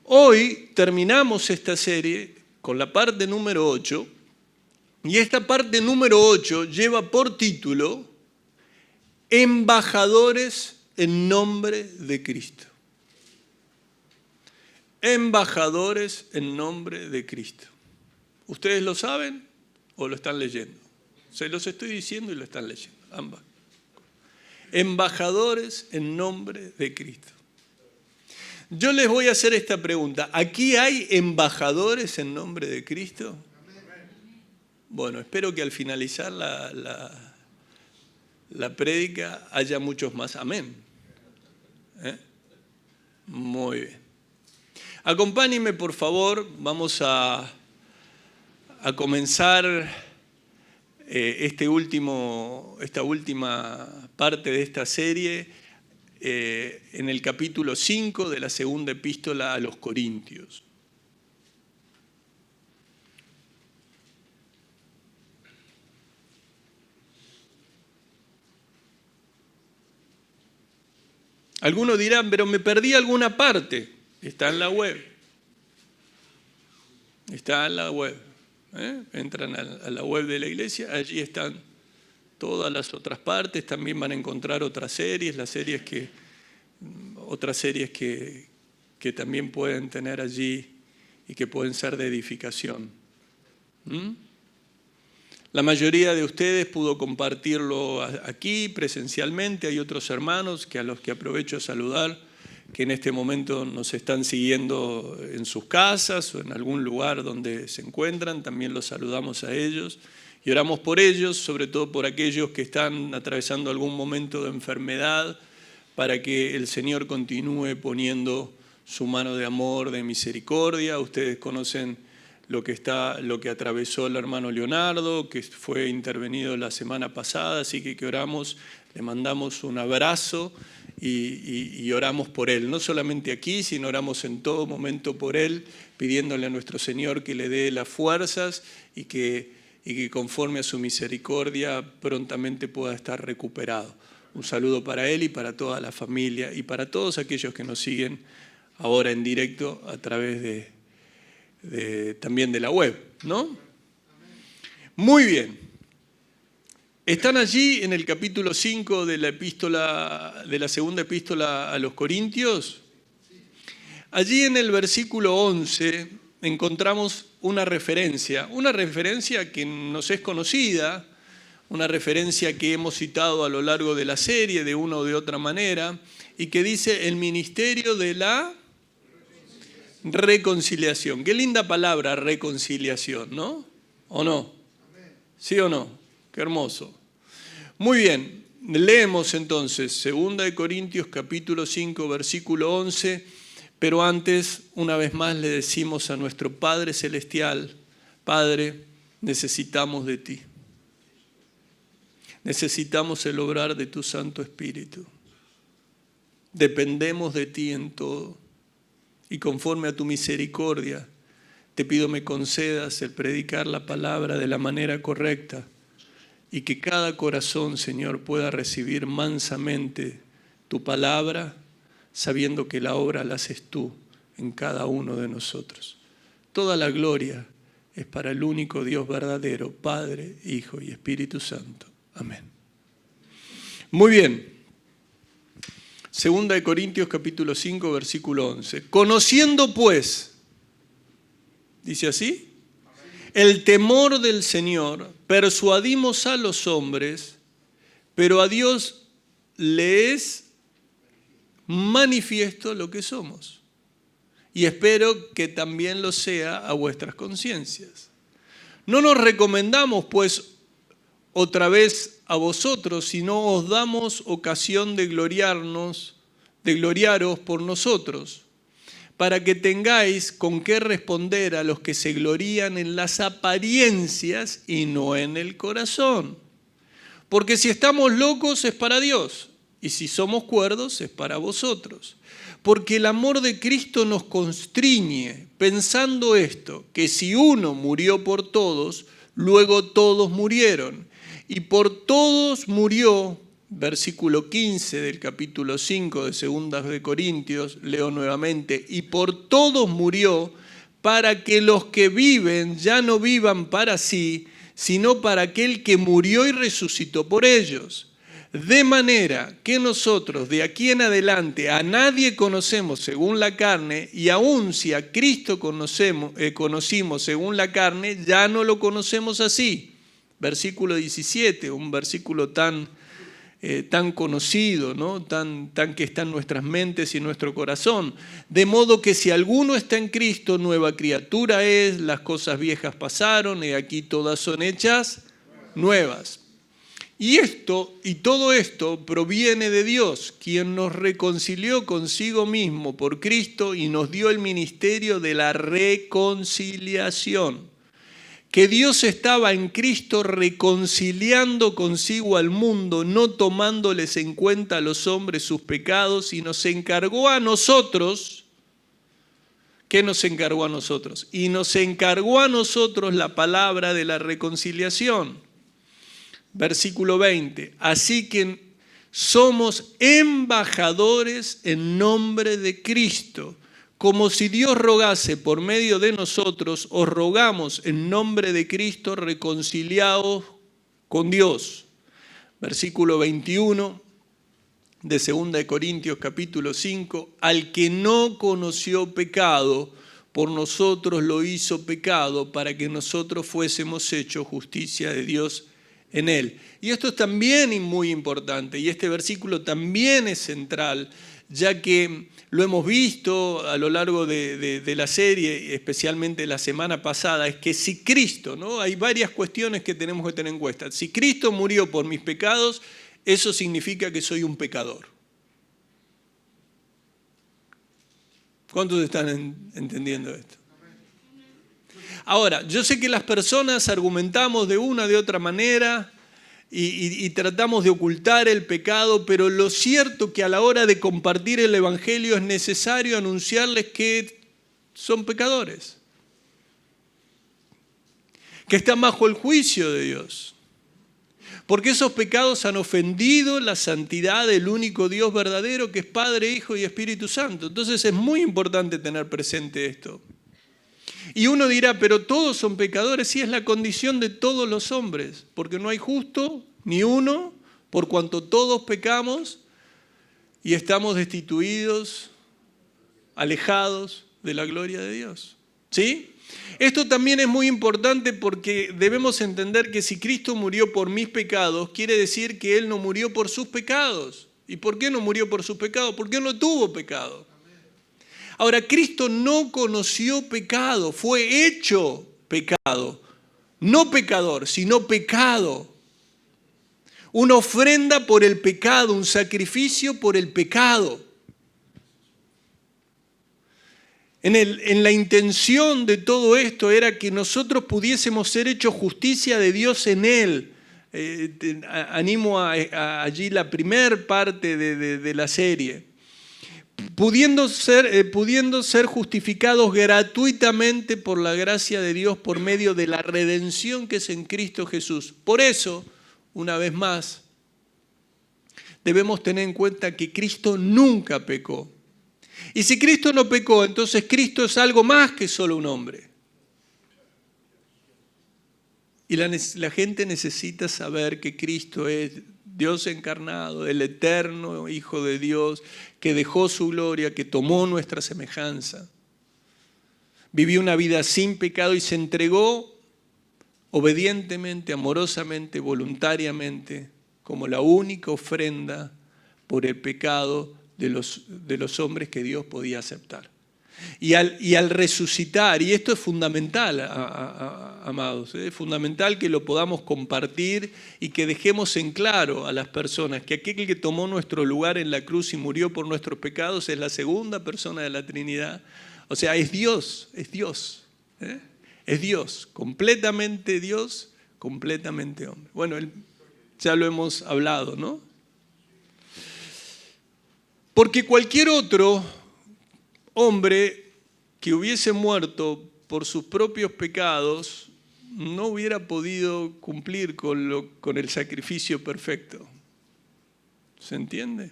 Hoy terminamos esta serie con la parte número 8, y esta parte número 8 lleva por título Embajadores en nombre de Cristo. Embajadores en nombre de Cristo. ¿Ustedes lo saben o lo están leyendo? Se los estoy diciendo y lo están leyendo, ambas. Embajadores en nombre de Cristo. Yo les voy a hacer esta pregunta. ¿Aquí hay embajadores en nombre de Cristo? Bueno, espero que al finalizar la prédica haya muchos más. Amén. Muy bien. Acompáñenme, por favor. Vamos a comenzar esta última parte de esta serie en el capítulo 5 de la segunda epístola a los Corintios. Algunos dirán, pero me perdí alguna parte. Está en la web. Está en la web. Entran a la web de la iglesia, allí están todas las otras partes. También van a encontrar otras series, otras series que también pueden tener allí y que pueden ser de edificación. La mayoría de ustedes pudo compartirlo aquí presencialmente. Hay otros hermanos a los que aprovecho a saludar, que en este momento nos están siguiendo en sus casas o en algún lugar donde se encuentran. También los saludamos a ellos y oramos por ellos, sobre todo por aquellos que están atravesando algún momento de enfermedad, para que el Señor continúe poniendo su mano de amor, de misericordia. Ustedes conocen lo que atravesó el hermano Leonardo, que fue intervenido la semana pasada, así que oramos, le mandamos un abrazo y oramos por él. No solamente aquí, sino oramos en todo momento por él, pidiéndole a nuestro Señor que le dé las fuerzas y que conforme a su misericordia prontamente pueda estar recuperado. Un saludo para él y para toda la familia y para todos aquellos que nos siguen ahora en directo a través también de la web, ¿no? Muy bien. Están allí en el capítulo 5 de la segunda epístola a los Corintios. Allí en el versículo 11 encontramos una referencia que nos es conocida, una referencia que hemos citado a lo largo de la serie de una o de otra manera, y que dice el ministerio de la reconciliación. Qué linda palabra, reconciliación, ¿no? ¿O no? ¿Sí o no? Qué hermoso. Muy bien, leemos entonces 2 Corintios capítulo 5 versículo 11, pero antes una vez más le decimos a nuestro Padre Celestial: Padre, necesitamos de ti. Necesitamos el obrar de tu Santo Espíritu. Dependemos de ti en todo. Y conforme a tu misericordia, te pido me concedas el predicar la palabra de la manera correcta y que cada corazón, Señor, pueda recibir mansamente tu palabra, sabiendo que la obra la haces tú en cada uno de nosotros. Toda la gloria es para el único Dios verdadero, Padre, Hijo y Espíritu Santo. Amén. Muy bien. 2 Corintios capítulo 5 versículo 11. Conociendo pues, dice así, el temor del Señor, persuadimos a los hombres, pero a Dios le es manifiesto lo que somos. Y espero que también lo sea a vuestras conciencias. No nos recomendamos pues otra vez a vosotros, sino os damos ocasión de gloriaros por nosotros, para que tengáis con qué responder a los que se glorían en las apariencias y no en el corazón. Porque si estamos locos es para Dios, y si somos cuerdos es para vosotros. Porque el amor de Cristo nos constriñe, pensando esto, que si uno murió por todos, luego todos murieron. Y por todos murió versículo 15 del capítulo 5 de Segunda de Corintios, leo nuevamente, y por todos murió, para que los que viven ya no vivan para sí, sino para aquel que murió y resucitó por ellos. De manera que nosotros de aquí en adelante a nadie conocemos según la carne, y aun si a Cristo conocimos según la carne, ya no lo conocemos así. Versículo 17, un versículo tan conocido, ¿no? tan que está en nuestras mentes y en nuestro corazón. De modo que si alguno está en Cristo, nueva criatura es, las cosas viejas pasaron y aquí todas son hechas nuevas. Y todo esto proviene de Dios, quien nos reconcilió consigo mismo por Cristo y nos dio el ministerio de la reconciliación. Que Dios estaba en Cristo reconciliando consigo al mundo, no tomándoles en cuenta a los hombres sus pecados, y nos encargó a nosotros. ¿Qué nos encargó a nosotros? Y nos encargó a nosotros la palabra de la reconciliación. Versículo 20. Así que somos embajadores en nombre de Cristo. Como si Dios rogase por medio de nosotros, os rogamos en nombre de Cristo, reconciliados con Dios. Versículo 21 de 2 Corintios capítulo 5, al que no conoció pecado, por nosotros lo hizo pecado, para que nosotros fuésemos hechos justicia de Dios en él. Y esto es también muy importante, y este versículo también es central, ya que lo hemos visto a lo largo de la serie, especialmente la semana pasada, es que si Cristo, ¿no? Hay varias cuestiones que tenemos que tener en cuenta. Si Cristo murió por mis pecados, eso significa que soy un pecador. ¿Cuántos están entendiendo esto? Ahora, yo sé que las personas argumentamos de una de otra manera y tratamos de ocultar el pecado, pero lo cierto que a la hora de compartir el Evangelio es necesario anunciarles que son pecadores, que están bajo el juicio de Dios, porque esos pecados han ofendido la santidad del único Dios verdadero, que es Padre, Hijo y Espíritu Santo. Entonces es muy importante tener presente esto. Y uno dirá, pero todos son pecadores. Sí, es la condición de todos los hombres, porque no hay justo ni uno, por cuanto todos pecamos y estamos destituidos, alejados de la gloria de Dios. ¿Sí? Esto también es muy importante porque debemos entender que si Cristo murió por mis pecados, quiere decir que Él no murió por sus pecados. ¿Y por qué no murió por sus pecados? Porque Él no tuvo pecado. Ahora, Cristo no conoció pecado, fue hecho pecado. No pecador, sino pecado. Una ofrenda por el pecado, un sacrificio por el pecado. En la intención de todo esto era que nosotros pudiésemos ser hechos justicia de Dios en Él. Animo allí la primer parte de la serie. Pudiendo ser justificados gratuitamente por la gracia de Dios por medio de la redención que es en Cristo Jesús. Por eso, una vez más, debemos tener en cuenta que Cristo nunca pecó. Y si Cristo no pecó, entonces Cristo es algo más que solo un hombre. Y la gente necesita saber que Cristo es Dios encarnado, el eterno Hijo de Dios, que dejó su gloria, que tomó nuestra semejanza. Vivió una vida sin pecado y se entregó obedientemente, amorosamente, voluntariamente, como la única ofrenda por el pecado de los hombres que Dios podía aceptar. Y al resucitar, y esto es fundamental, amados, es fundamental que lo podamos compartir y que dejemos en claro a las personas que aquel que tomó nuestro lugar en la cruz y murió por nuestros pecados es la segunda persona de la Trinidad. O sea, es Dios, es Dios, completamente Dios, completamente hombre. Bueno, ya lo hemos hablado, ¿no? Porque cualquier otro hombre que hubiese muerto por sus propios pecados no hubiera podido cumplir con el sacrificio perfecto. ¿Se entiende?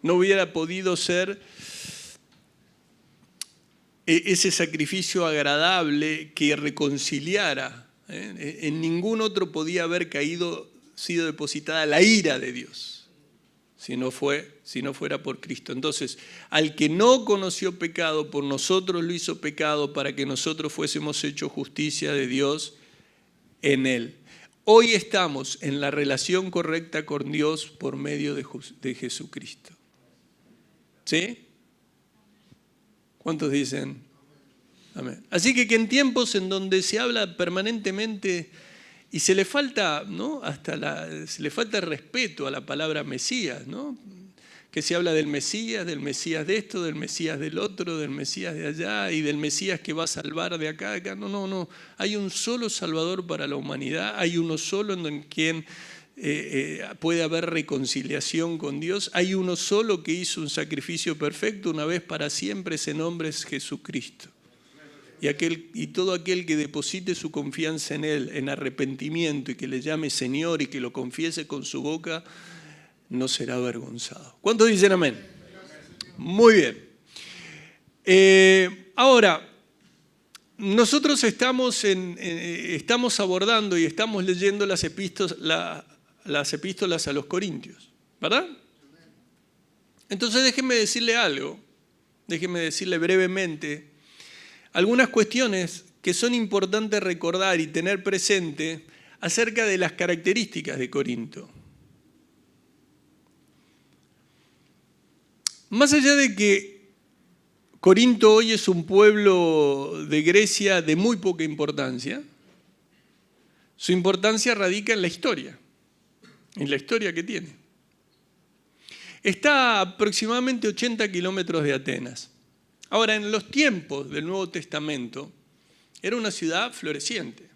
No hubiera podido ser ese sacrificio agradable que reconciliara. En ningún otro podía haber sido depositada la ira de Dios, si no fuera por Cristo. Entonces, al que no conoció pecado, por nosotros lo hizo pecado para que nosotros fuésemos hechos justicia de Dios en él. Hoy estamos en la relación correcta con Dios por medio de Jesucristo. ¿Sí? ¿Cuántos dicen? Amén. Así que en tiempos en donde se habla permanentemente y se le falta, ¿no? Se le falta respeto a la palabra Mesías, ¿no? Que se habla del Mesías de esto, del Mesías del otro, del Mesías de allá y del Mesías que va a salvar de acá, de acá. No. Hay un solo Salvador para la humanidad, hay uno solo en quien puede haber reconciliación con Dios, hay uno solo que hizo un sacrificio perfecto una vez para siempre, ese nombre es Jesucristo. Y todo aquel que deposite su confianza en Él, en arrepentimiento y que le llame Señor y que lo confiese con su boca, no será avergonzado. ¿Cuántos dicen amén? Muy bien. Ahora, nosotros estamos abordando y estamos leyendo las epístolas a los Corintios, ¿verdad? Entonces déjenme decirle algo, déjenme decirle brevemente algunas cuestiones que son importantes recordar y tener presente acerca de las características de Corinto. Más allá de que Corinto hoy es un pueblo de Grecia de muy poca importancia, su importancia radica en la historia que tiene. Está a aproximadamente 80 kilómetros de Atenas. Ahora, en los tiempos del Nuevo Testamento, era una ciudad floreciente.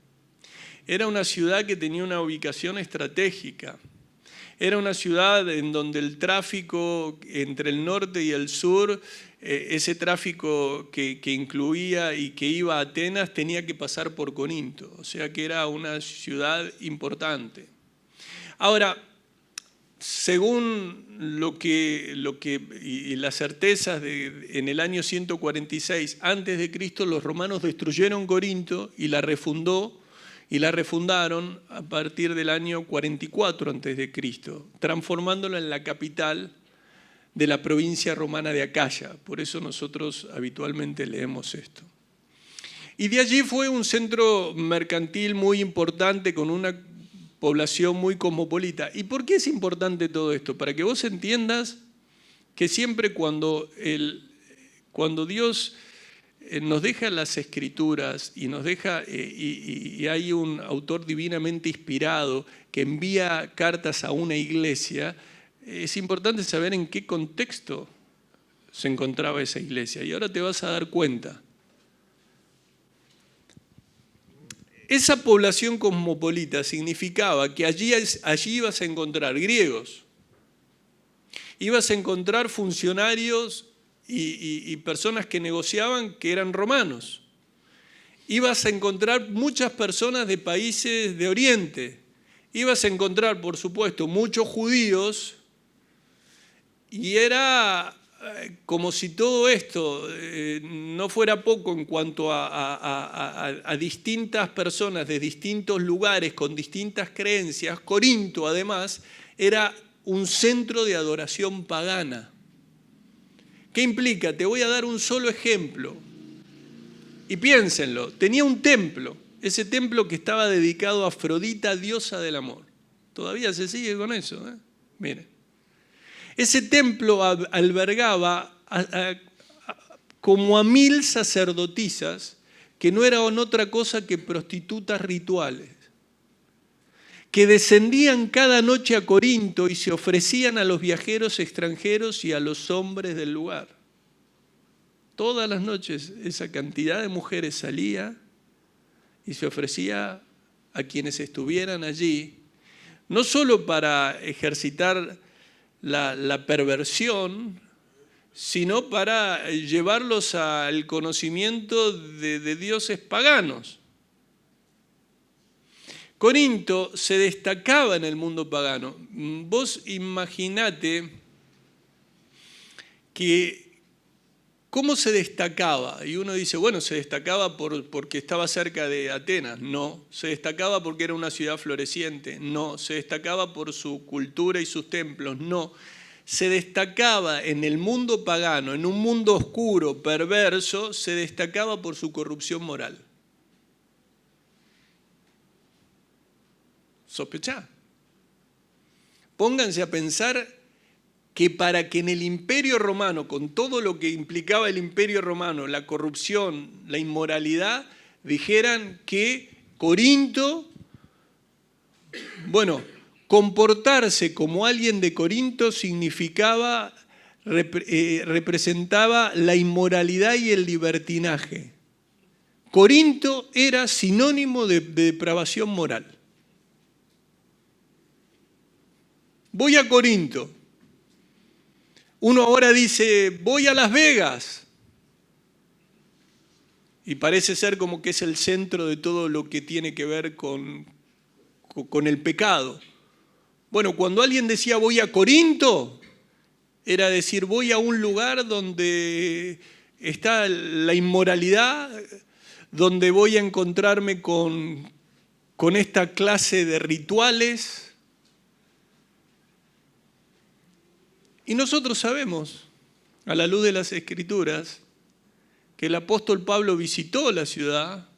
Era una ciudad que tenía una ubicación estratégica. Era una ciudad en donde el tráfico entre el norte y el sur, ese tráfico que incluía y que iba a Atenas, tenía que pasar por Corinto. O sea que era una ciudad importante. Ahora, según y las certezas en el año 146 antes de Cristo, los romanos destruyeron Corinto y la refundaron a partir del año 44 antes de Cristo, transformándola en la capital de la provincia romana de Acaya. Por eso nosotros habitualmente leemos esto. Y de allí fue un centro mercantil muy importante con una población muy cosmopolita. ¿Y por qué es importante todo esto? Para que vos entiendas que siempre cuando Dios nos deja las Escrituras y nos deja y hay un autor divinamente inspirado que envía cartas a una iglesia, es importante saber en qué contexto se encontraba esa iglesia. Y ahora te vas a dar cuenta. Esa población cosmopolita significaba que allí ibas a encontrar griegos, ibas a encontrar funcionarios y personas que negociaban que eran romanos, ibas a encontrar muchas personas de países de Oriente, ibas a encontrar, por supuesto, muchos judíos y era como si todo esto no fuera poco en cuanto a distintas personas de distintos lugares con distintas creencias. Corinto, además, era un centro de adoración pagana. ¿Qué implica? Te voy a dar un solo ejemplo. Y piénsenlo, tenía un templo, ese templo que estaba dedicado a Afrodita, diosa del amor. Todavía se sigue con eso, ¿eh? Miren. Ese templo albergaba como a 1000 sacerdotisas que no eran otra cosa que prostitutas rituales, que descendían cada noche a Corinto y se ofrecían a los viajeros extranjeros y a los hombres del lugar. Todas las noches esa cantidad de mujeres salía y se ofrecía a quienes estuvieran allí, no solo para ejercitar la perversión, sino para llevarlos al conocimiento de dioses paganos. Corinto se destacaba en el mundo pagano. Vos imaginate que cómo se destacaba. Y uno dice, bueno, se destacaba porque estaba cerca de Atenas. No. Se destacaba porque era una ciudad floreciente. No. Se destacaba por su cultura y sus templos. No. Se destacaba en el mundo pagano, en un mundo oscuro, perverso, se destacaba por su corrupción moral. Sospechá. Pónganse a pensar que para que en el Imperio Romano, con todo lo que implicaba el Imperio Romano, la corrupción, la inmoralidad, dijeran que Corinto, bueno, comportarse como alguien de Corinto representaba la inmoralidad y el libertinaje. Corinto era sinónimo de depravación moral. Voy a Corinto. Uno ahora dice, voy a Las Vegas. Y parece ser como que es el centro de todo lo que tiene que ver con el pecado. Bueno, cuando alguien decía voy a Corinto, era decir voy a un lugar donde está la inmoralidad, donde voy a encontrarme con esta clase de rituales. Y nosotros sabemos, a la luz de las Escrituras, que el apóstol Pablo visitó la ciudad,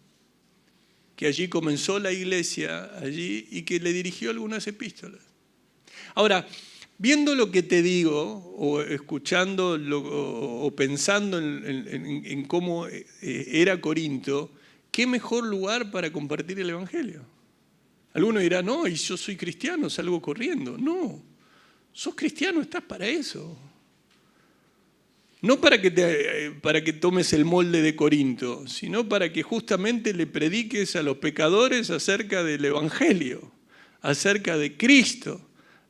que allí comenzó la iglesia, allí, y que le dirigió algunas epístolas. Ahora, viendo lo que te digo, o escuchando o pensando en cómo era Corinto, ¿qué mejor lugar para compartir el Evangelio? Algunos dirán, no, y yo soy cristiano, salgo corriendo. No, sos cristiano, estás para eso. No para que tomes el molde de Corinto, sino para que justamente le prediques a los pecadores acerca del Evangelio, acerca de Cristo,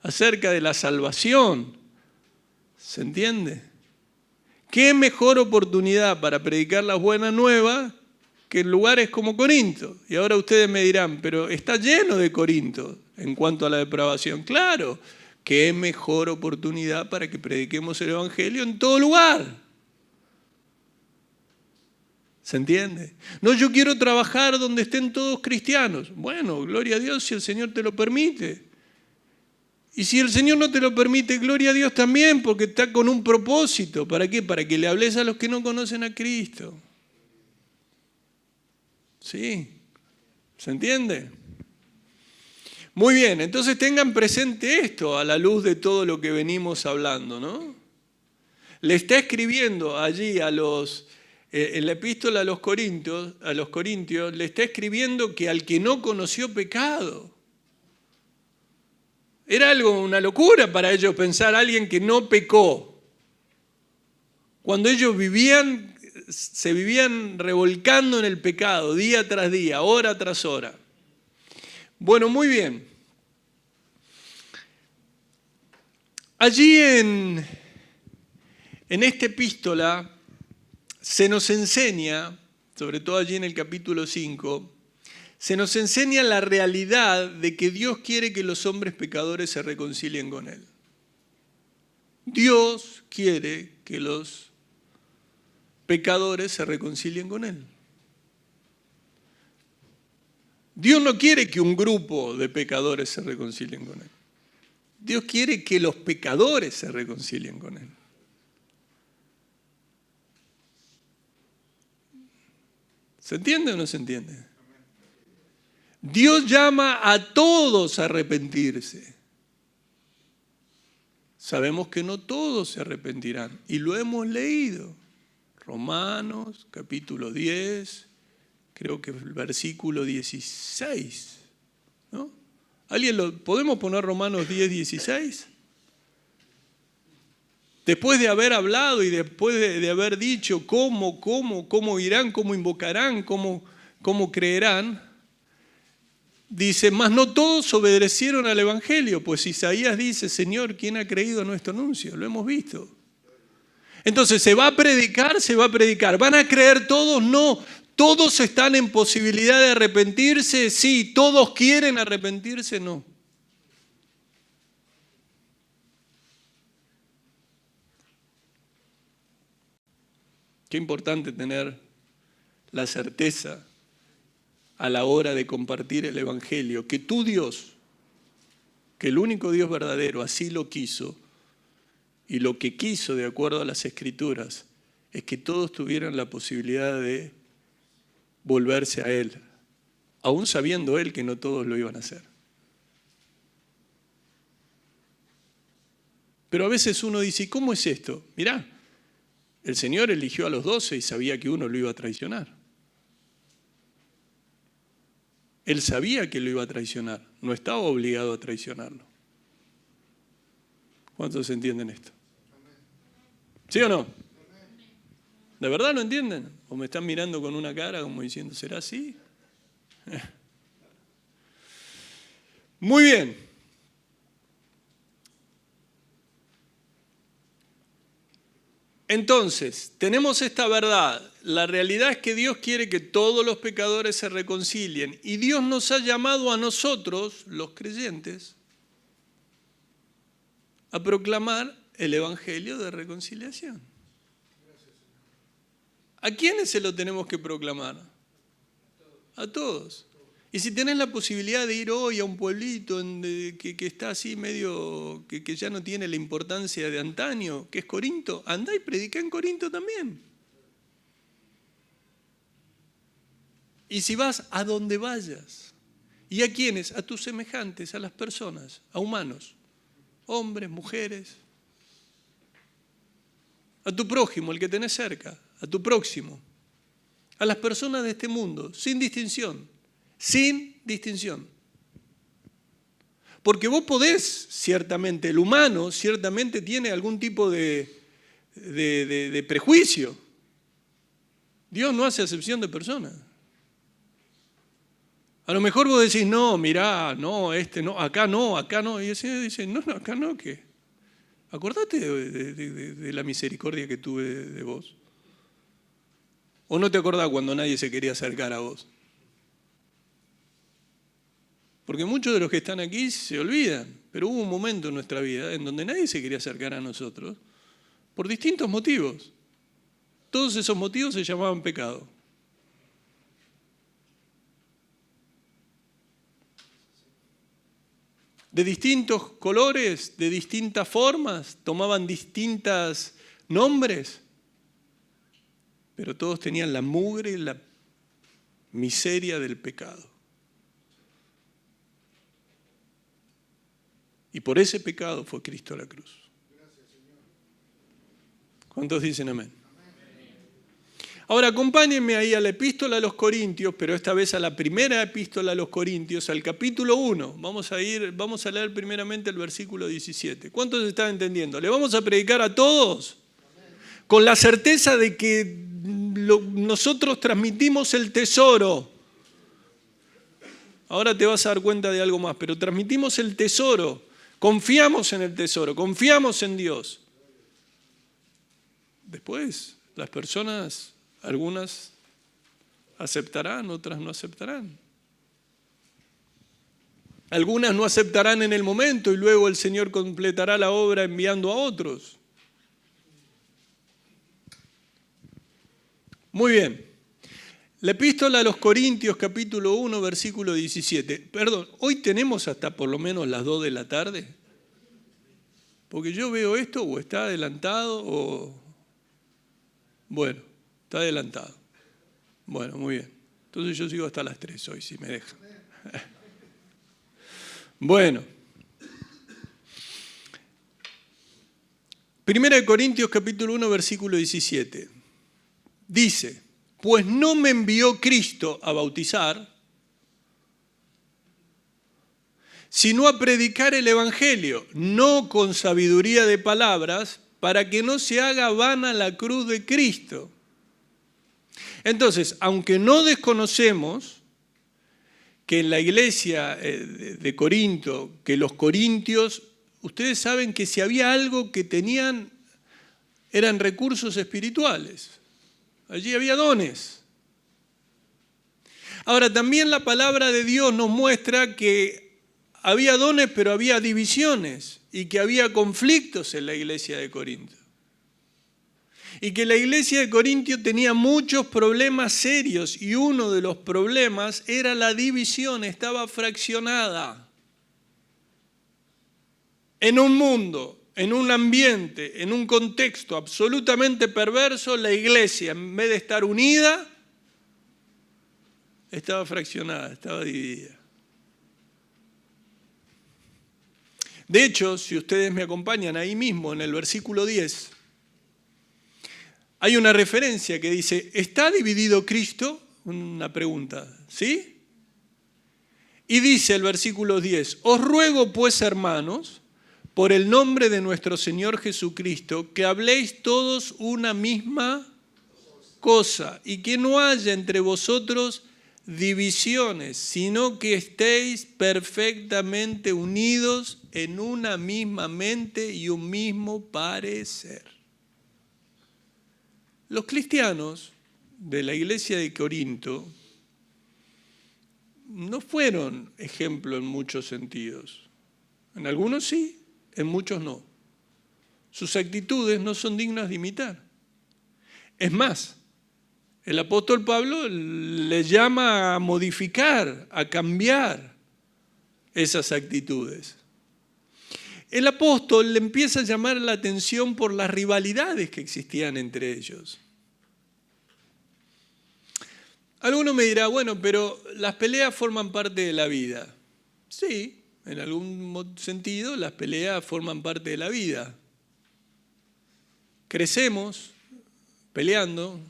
acerca de la salvación. ¿Se entiende? ¿Qué mejor oportunidad para predicar las buenas nuevas que en lugares como Corinto? Y ahora ustedes me dirán, pero está lleno de Corinto en cuanto a la depravación. Claro, qué mejor oportunidad para que prediquemos el Evangelio en todo lugar. ¿Se entiende? No, yo quiero trabajar donde estén todos cristianos. Bueno, gloria a Dios si el Señor te lo permite. Y si el Señor no te lo permite, gloria a Dios también, porque está con un propósito. ¿Para qué? Para que le hables a los que no conocen a Cristo. ¿Sí? ¿Se entiende? Muy bien, entonces tengan presente esto a la luz de todo lo que venimos hablando, ¿no? Le está escribiendo allí en la epístola a los Corintios, le está escribiendo que al que no conoció pecado. Era una locura para ellos pensar a alguien que no pecó. Cuando ellos se vivían revolcando en el pecado día tras día, hora tras hora. Bueno, muy bien. Allí en esta epístola se nos enseña, sobre todo allí en el capítulo 5, se nos enseña la realidad de que Dios quiere que los hombres pecadores se reconcilien con Él. Dios quiere que los pecadores se reconcilien con Él. Dios no quiere que un grupo de pecadores se reconcilien con Él. Dios quiere que los pecadores se reconcilien con Él. ¿Se entiende o no se entiende? Dios llama a todos a arrepentirse. Sabemos que no todos se arrepentirán y lo hemos leído. Romanos, capítulo 10, creo que el versículo 16, ¿no? ¿Podemos poner Romanos 10, 16? Después de haber hablado y después de haber dicho cómo irán, cómo invocarán, cómo creerán, dice, mas no todos obedecieron al Evangelio, pues Isaías dice, Señor, ¿quién ha creído nuestro anuncio? Lo hemos visto. Entonces, ¿se va a predicar? ¿Van a creer todos? No. ¿Todos están en posibilidad de arrepentirse? Sí. ¿Todos quieren arrepentirse? No. Qué importante tener la certeza a la hora de compartir el Evangelio, que tu Dios, que el único Dios verdadero así lo quiso, y lo que quiso de acuerdo a las Escrituras es que todos tuvieran la posibilidad de volverse a Él, aún sabiendo Él que no todos lo iban a hacer. Pero a veces uno dice, ¿cómo es esto? Mirá, el Señor eligió a los 12 y sabía que uno lo iba a traicionar. Él sabía que lo iba a traicionar, no estaba obligado a traicionarlo. ¿Cuántos entienden esto? ¿Sí o no? ¿De verdad lo entienden? ¿O me están mirando con una cara como diciendo, ¿será así? Muy bien. Entonces, tenemos esta verdad. La realidad es que Dios quiere que todos los pecadores se reconcilien. Y Dios nos ha llamado a nosotros, los creyentes, a proclamar el Evangelio de reconciliación. ¿A quiénes se lo tenemos que proclamar? A todos. Y si tenés la posibilidad de ir hoy a un pueblito que está así medio, que ya no tiene la importancia de antaño, que es Corinto, andá y predicá en Corinto también. Y si vas a donde vayas, ¿y a quiénes? A tus semejantes, a las personas, a humanos, hombres, mujeres, a tu prójimo, el que tenés cerca, a tu próximo, a las personas de este mundo, sin distinción. Sin distinción. Porque vos podés, ciertamente, el humano ciertamente tiene algún tipo de prejuicio. Dios no hace acepción de personas. A lo mejor vos decís, no, mirá, no, no, acá no, acá no. Y el Señor dice, no, acá no, ¿qué? Acordate de la misericordia que tuve de vos. ¿O no te acordás cuando nadie se quería acercar a vos? Porque muchos de los que están aquí se olvidan, pero hubo un momento en nuestra vida en donde nadie se quería acercar a nosotros por distintos motivos. Todos esos motivos se llamaban pecado. De distintos colores, de distintas formas, tomaban distintos nombres, pero todos tenían la mugre y la miseria del pecado. Y por ese pecado fue Cristo a la cruz. ¿Cuántos dicen amén? Ahora acompáñenme ahí a la epístola a los Corintios, pero esta vez a la primera epístola a los Corintios, al capítulo 1. Vamos a leer primeramente el versículo 17. ¿Cuántos están entendiendo? ¿Le vamos a predicar a todos? Con la certeza de que nosotros transmitimos el tesoro. Ahora te vas a dar cuenta de algo más, pero transmitimos el tesoro. Confiamos en el tesoro, confiamos en Dios. Después, las personas, algunas aceptarán, otras no aceptarán. Algunas no aceptarán en el momento y luego el Señor completará la obra enviando a otros. Muy bien. La epístola a los Corintios, capítulo 1, versículo 17. Perdón, hoy tenemos hasta por lo menos las 2 de la tarde. Porque yo veo esto o está adelantado o... Bueno, está adelantado. Bueno, muy bien. Entonces yo sigo hasta las 3 hoy, si me dejan. Bueno. 1 Corintios, capítulo 1, versículo 17. Dice, pues no me envió Cristo a bautizar, sino a predicar el Evangelio, no con sabiduría de palabras, para que no se haga vana la cruz de Cristo. Entonces, aunque no desconocemos que en la iglesia de Corinto, que los corintios, ustedes saben que si había algo que tenían, eran recursos espirituales. Allí había dones. Ahora, también la palabra de Dios nos muestra que había dones, pero había divisiones y que había conflictos en la iglesia de Corinto. Y que la iglesia de Corinto tenía muchos problemas serios y uno de los problemas era la división, estaba fraccionada. En un mundo, en un ambiente, en un contexto absolutamente perverso, la iglesia, en vez de estar unida, estaba fraccionada, estaba dividida. De hecho, si ustedes me acompañan ahí mismo, en el versículo 10, hay una referencia que dice, ¿está dividido Cristo? Una pregunta, ¿sí? Y dice el versículo 10, os ruego pues, hermanos, por el nombre de nuestro Señor Jesucristo, que habléis todos una misma cosa y que no haya entre vosotros divisiones, sino que estéis perfectamente unidos en una misma mente y un mismo parecer. Los cristianos de la iglesia de Corinto no fueron ejemplo en muchos sentidos. En algunos sí, en muchos no. Sus actitudes no son dignas de imitar. Es más, el apóstol Pablo les llama a modificar, a cambiar esas actitudes. El apóstol le empieza a llamar la atención por las rivalidades que existían entre ellos. Alguno me dirá, bueno, pero las peleas forman parte de la vida. Sí, en algún sentido las peleas forman parte de la vida. Crecemos peleando,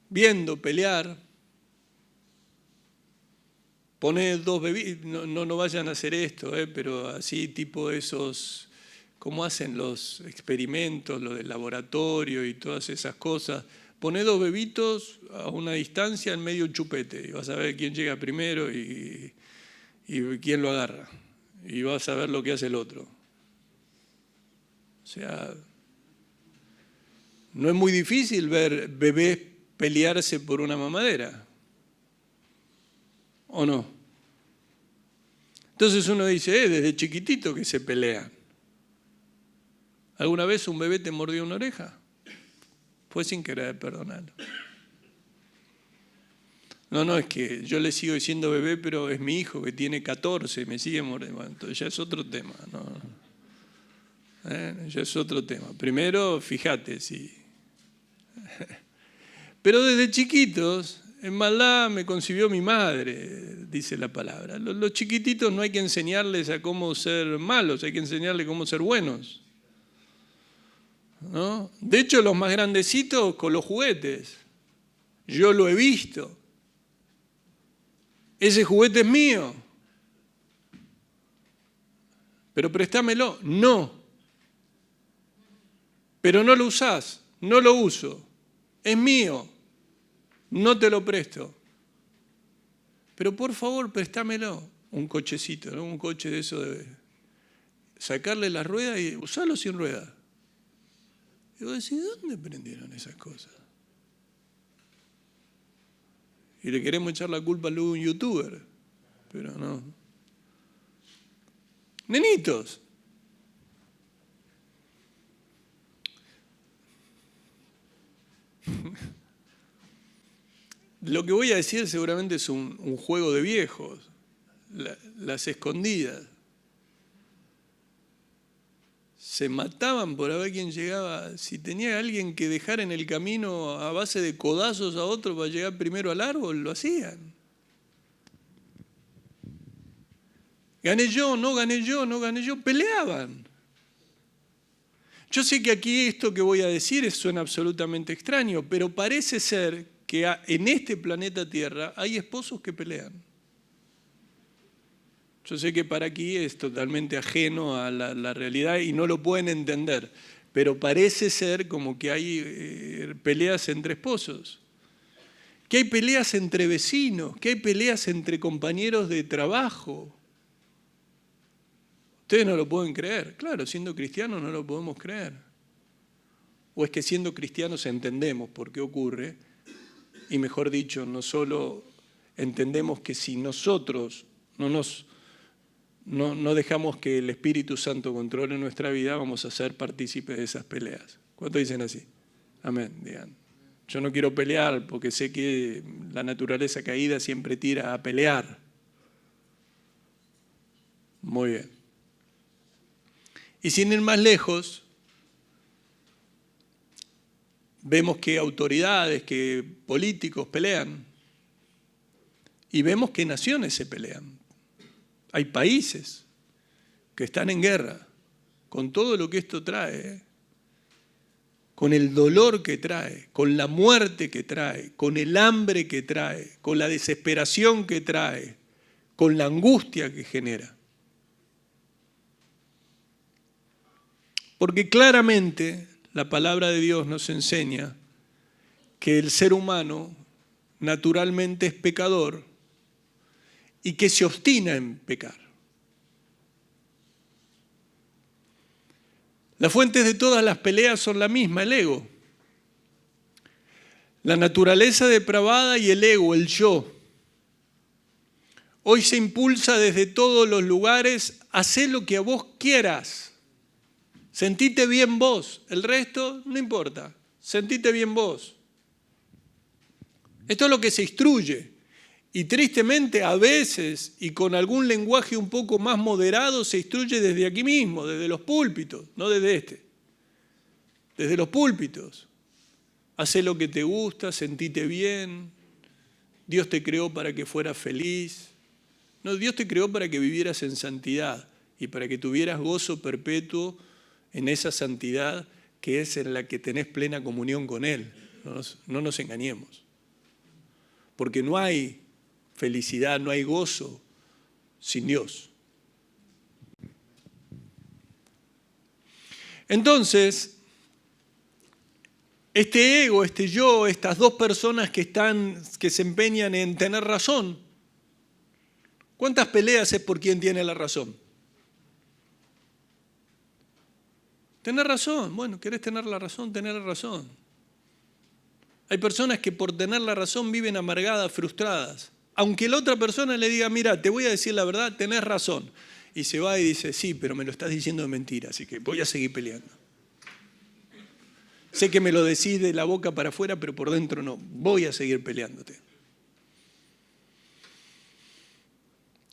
viendo pelear. Poned dos bebidas, no vayan a hacer esto, pero así tipo esos, como hacen los experimentos, lo del laboratorio y todas esas cosas. Poned dos bebitos a una distancia en medio de un chupete y vas a ver quién llega primero y quién lo agarra. Y vas a ver lo que hace el otro. O sea, no es muy difícil ver bebés pelearse por una mamadera. ¿O no? Entonces uno dice, desde chiquitito que se pelean. ¿Alguna vez un bebé te mordió una oreja? Fue sin querer, perdonarlo. No, es que yo le sigo diciendo bebé, pero es mi hijo que tiene 14 y me sigue mordiendo. Entonces ya es otro tema. Ya es otro tema. Primero, fíjate si... Pero desde chiquitos... En maldad me concibió mi madre, dice la palabra. Los chiquititos no hay que enseñarles a cómo ser malos, hay que enseñarles cómo ser buenos. ¿No? De hecho, los más grandecitos con los juguetes. Yo lo he visto. Ese juguete es mío. Pero préstamelo. No. Pero no lo usás. No lo uso. Es mío. No te lo presto. Pero por favor, préstamelo. Un cochecito, ¿no? Un coche de eso de sacarle la rueda y usarlo sin rueda. Y vos decís, ¿dónde aprendieron esas cosas? Y le queremos echar la culpa a un youtuber. Pero no. Nenitos. Lo que voy a decir seguramente es un juego de viejos, las escondidas. Se mataban por ver quién llegaba. Si tenía alguien que dejar en el camino a base de codazos a otro para llegar primero al árbol, lo hacían. Gané yo, no gané yo, no gané yo, peleaban. Yo sé que aquí esto que voy a decir suena absolutamente extraño, pero parece ser que en este planeta Tierra hay esposos que pelean. Yo sé que para aquí es totalmente ajeno a la realidad y no lo pueden entender, pero parece ser como que hay peleas entre esposos, que hay peleas entre vecinos, que hay peleas entre compañeros de trabajo. Ustedes no lo pueden creer. Claro, siendo cristianos no lo podemos creer. O es que siendo cristianos entendemos por qué ocurre, y mejor dicho, no solo entendemos que si nosotros no dejamos que el Espíritu Santo controle nuestra vida, vamos a ser partícipes de esas peleas. ¿Cuántos dicen así? Amén, digan. Yo no quiero pelear porque sé que la naturaleza caída siempre tira a pelear. Muy bien. Y sin ir más lejos, vemos que autoridades, que políticos pelean. Y vemos que naciones se pelean. Hay países que están en guerra con todo lo que esto trae, con el dolor que trae, con la muerte que trae, con el hambre que trae, con la desesperación que trae, con la angustia que genera. Porque claramente la palabra de Dios nos enseña que el ser humano naturalmente es pecador y que se obstina en pecar. Las fuentes de todas las peleas son la misma, el ego. La naturaleza depravada y el ego, el yo. Hoy se impulsa desde todos los lugares, hacé lo que a vos quieras. Sentite bien vos, el resto no importa, sentite bien vos. Esto es lo que se instruye. Y tristemente a veces, y con algún lenguaje un poco más moderado, se instruye desde aquí mismo, desde los púlpitos, no desde este. Desde los púlpitos. Hacé lo que te gusta, sentite bien. Dios te creó para que fueras feliz. No, Dios te creó para que vivieras en santidad y para que tuvieras gozo perpetuo en esa santidad que es en la que tenés plena comunión con Él. No nos engañemos. Porque no hay felicidad, no hay gozo sin Dios. Entonces, este ego, este yo, estas dos personas que se empeñan en tener razón, ¿cuántas peleas es por quién tiene la razón? Tener razón, bueno, ¿querés tener la razón? Tener la razón. Hay personas que por tener la razón viven amargadas, frustradas. Aunque la otra persona le diga, mira, te voy a decir la verdad, tenés razón. Y se va y dice, sí, pero me lo estás diciendo de mentira, así que voy a seguir peleando. Sé que me lo decís de la boca para afuera, pero por dentro no. Voy a seguir peleándote.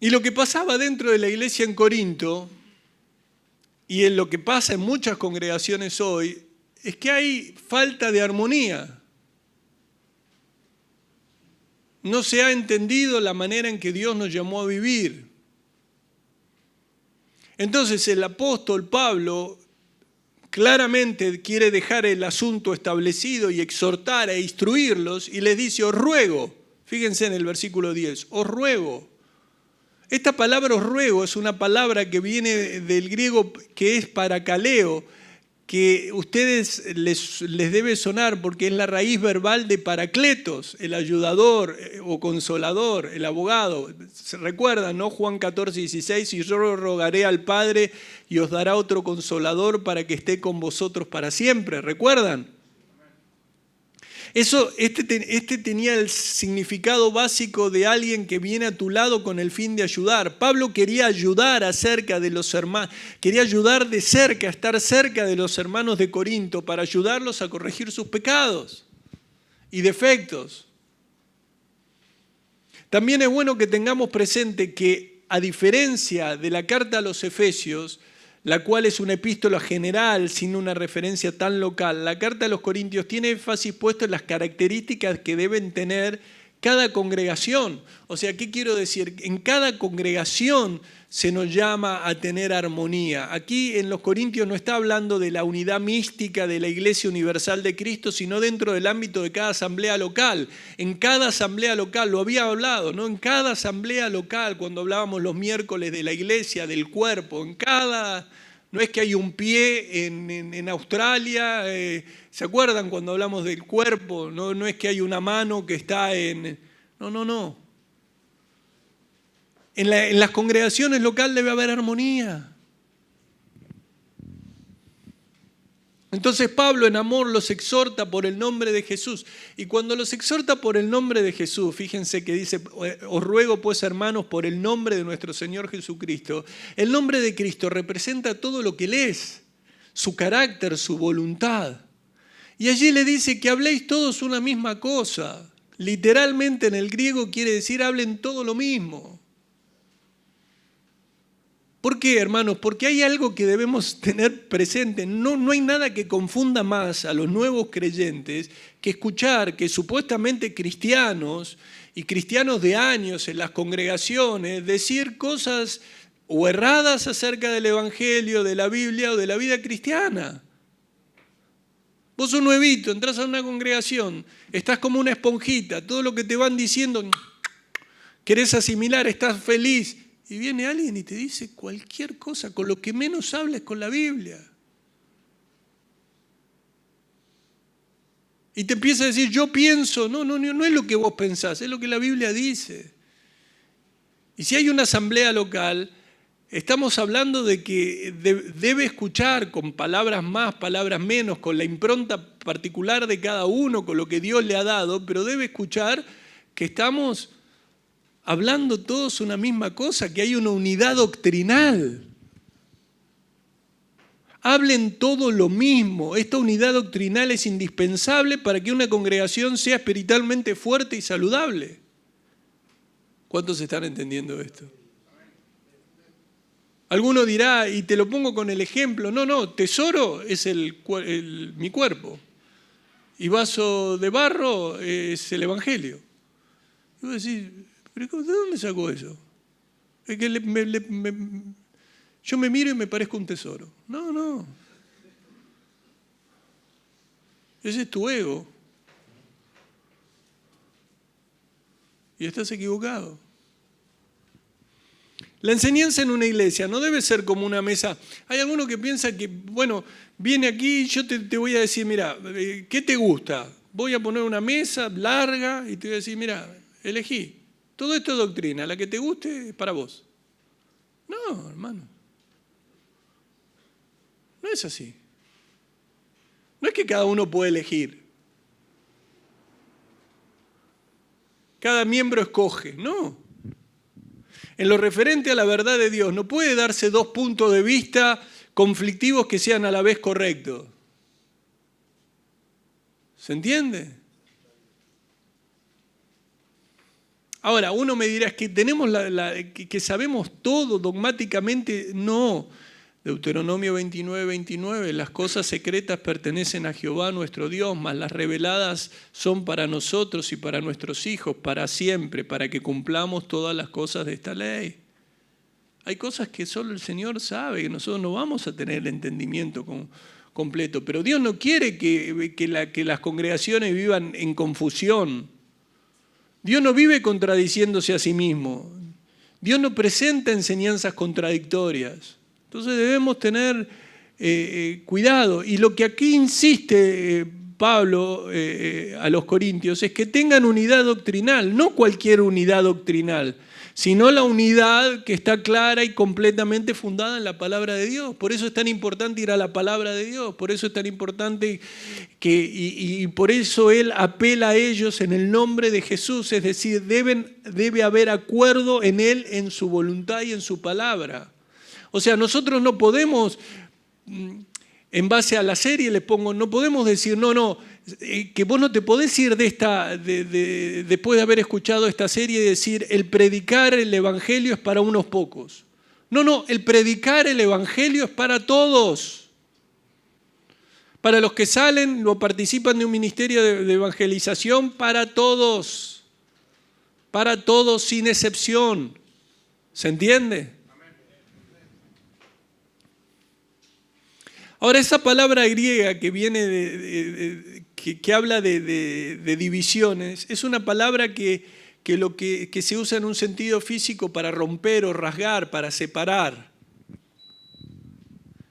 Y lo que pasaba dentro de la iglesia en Corinto, y en lo que pasa en muchas congregaciones hoy, es que hay falta de armonía. No se ha entendido la manera en que Dios nos llamó a vivir. Entonces el apóstol Pablo claramente quiere dejar el asunto establecido y exhortar e instruirlos y les dice, os ruego, fíjense en el versículo 10, os ruego. Esta palabra os ruego es una palabra que viene del griego que es parakaleo, que a ustedes les debe sonar porque es la raíz verbal de Paracletos, el ayudador o consolador, el abogado. ¿Se recuerdan, no? Juan 14:16, y yo rogaré al Padre y os dará otro consolador para que esté con vosotros para siempre. ¿Recuerdan? Este tenía el significado básico de alguien que viene a tu lado con el fin de ayudar. Pablo quería ayudar acerca de los hermanos, quería ayudar de cerca, estar cerca de los hermanos de Corinto para ayudarlos a corregir sus pecados y defectos. También es bueno que tengamos presente que, a diferencia de la carta a los Efesios, la cual es una epístola general sin una referencia tan local, la carta a los Corintios tiene énfasis puesto en las características que deben tener cada congregación. O sea, ¿qué quiero decir? En cada congregación se nos llama a tener armonía. Aquí en los Corintios no está hablando de la unidad mística de la Iglesia Universal de Cristo, sino dentro del ámbito de cada asamblea local. En cada asamblea local, lo había hablado, ¿no? En cada asamblea local, cuando hablábamos los miércoles de la iglesia, del cuerpo, no es que hay un pie en Australia, ¿se acuerdan cuando hablamos del cuerpo? No es que hay una mano que está en... No. En las congregaciones locales debe haber armonía. Entonces Pablo en amor los exhorta por el nombre de Jesús. Y cuando los exhorta por el nombre de Jesús, fíjense que dice, os ruego pues hermanos por el nombre de nuestro Señor Jesucristo. El nombre de Cristo representa todo lo que Él es, su carácter, su voluntad. Y allí le dice que habléis todos una misma cosa. Literalmente en el griego quiere decir hablen todo lo mismo. ¿Por qué, hermanos? Porque hay algo que debemos tener presente. No hay nada que confunda más a los nuevos creyentes que escuchar que supuestamente cristianos y cristianos de años en las congregaciones decir cosas o erradas acerca del Evangelio, de la Biblia o de la vida cristiana. Vos sos nuevito, entras a una congregación, estás como una esponjita, todo lo que te van diciendo, querés asimilar, estás feliz. Y viene alguien y te dice cualquier cosa, con lo que menos hables con la Biblia. Y te empieza a decir, yo pienso, no es lo que vos pensás, es lo que la Biblia dice. Y si hay una asamblea local, estamos hablando de que debe escuchar con palabras más, palabras menos, con la impronta particular de cada uno, con lo que Dios le ha dado, pero debe escuchar que estamos hablando todos una misma cosa, que hay una unidad doctrinal. Hablen todo lo mismo. Esta unidad doctrinal es indispensable para que una congregación sea espiritualmente fuerte y saludable. ¿Cuántos están entendiendo esto? Alguno dirá, y te lo pongo con el ejemplo, no, tesoro es mi cuerpo. Y vaso de barro es el Evangelio. Y vos decís, ¿pero de dónde sacó eso? Es que yo me miro y me parezco un tesoro. No. Ese es tu ego. Y estás equivocado. La enseñanza en una iglesia no debe ser como una mesa. Hay alguno que piensa que, viene aquí y yo te voy a decir, mira, ¿qué te gusta? Voy a poner una mesa larga y te voy a decir, mira, elegí. Todo esto es doctrina, la que te guste es para vos. No, hermano. No es así. No es que cada uno puede elegir. Cada miembro escoge, no. En lo referente a la verdad de Dios, no puede darse dos puntos de vista conflictivos que sean a la vez correctos. ¿Se entiende? Ahora, uno me dirá, es que tenemos que sabemos todo dogmáticamente. No. Deuteronomio 29, las cosas secretas pertenecen a Jehová nuestro Dios, mas las reveladas son para nosotros y para nuestros hijos, para siempre, para que cumplamos todas las cosas de esta ley. Hay cosas que solo el Señor sabe, que nosotros no vamos a tener el entendimiento completo, pero Dios no quiere que las congregaciones vivan en confusión. Dios no vive contradiciéndose a sí mismo. Dios no presenta enseñanzas contradictorias. Entonces debemos tener cuidado. Y lo que aquí insiste Pablo a los corintios es que tengan unidad doctrinal, no cualquier unidad doctrinal, sino la unidad que está clara y completamente fundada en la palabra de Dios. Por eso es tan importante ir a la palabra de Dios, por eso es tan importante y por eso Él apela a ellos en el nombre de Jesús, es decir, debe haber acuerdo en Él, en su voluntad y en su palabra. O sea, nosotros no podemos, en base a la serie les pongo, no podemos decir, que vos no te podés ir después de haber escuchado esta serie y decir, el predicar el Evangelio es para unos pocos. No, el predicar el Evangelio es para todos. Para los que salen o participan de un ministerio de evangelización, para todos sin excepción. ¿Se entiende? Ahora, esa palabra griega que viene que habla de divisiones, es una palabra que se usa en un sentido físico para romper o rasgar, para separar.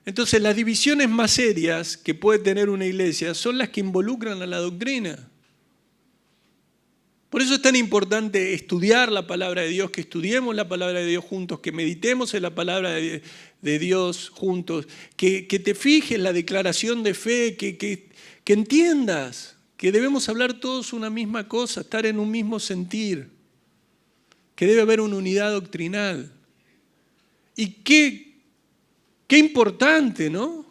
Entonces, las divisiones más serias que puede tener una iglesia son las que involucran a la doctrina. Por eso es tan importante estudiar la palabra de Dios, que estudiemos la palabra de Dios juntos, que meditemos en la palabra de Dios juntos, que te fijes en la declaración de fe, que entiendas que debemos hablar todos una misma cosa, estar en un mismo sentir, que debe haber una unidad doctrinal. Y qué importante, ¿no?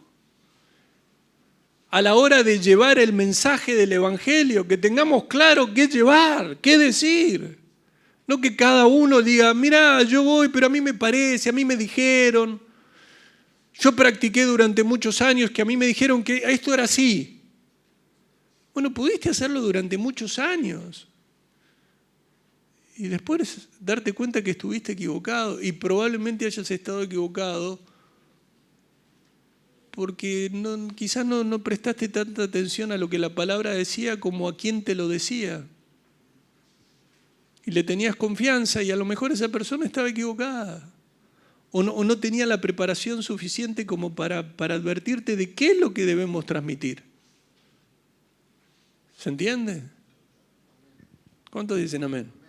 A la hora de llevar el mensaje del Evangelio, que tengamos claro qué llevar, qué decir. No que cada uno diga, mirá, yo voy, pero a mí me parece, a mí me dijeron. Yo practiqué durante muchos años que a mí me dijeron que esto era así. Bueno, pudiste hacerlo durante muchos años. Y después darte cuenta que estuviste equivocado y probablemente hayas estado equivocado porque quizás no prestaste tanta atención a lo que la palabra decía como a quien te lo decía. Y le tenías confianza y a lo mejor esa persona estaba equivocada. O no tenía la preparación suficiente como para advertirte de qué es lo que debemos transmitir. ¿Se entiende? ¿Cuántos dicen amén?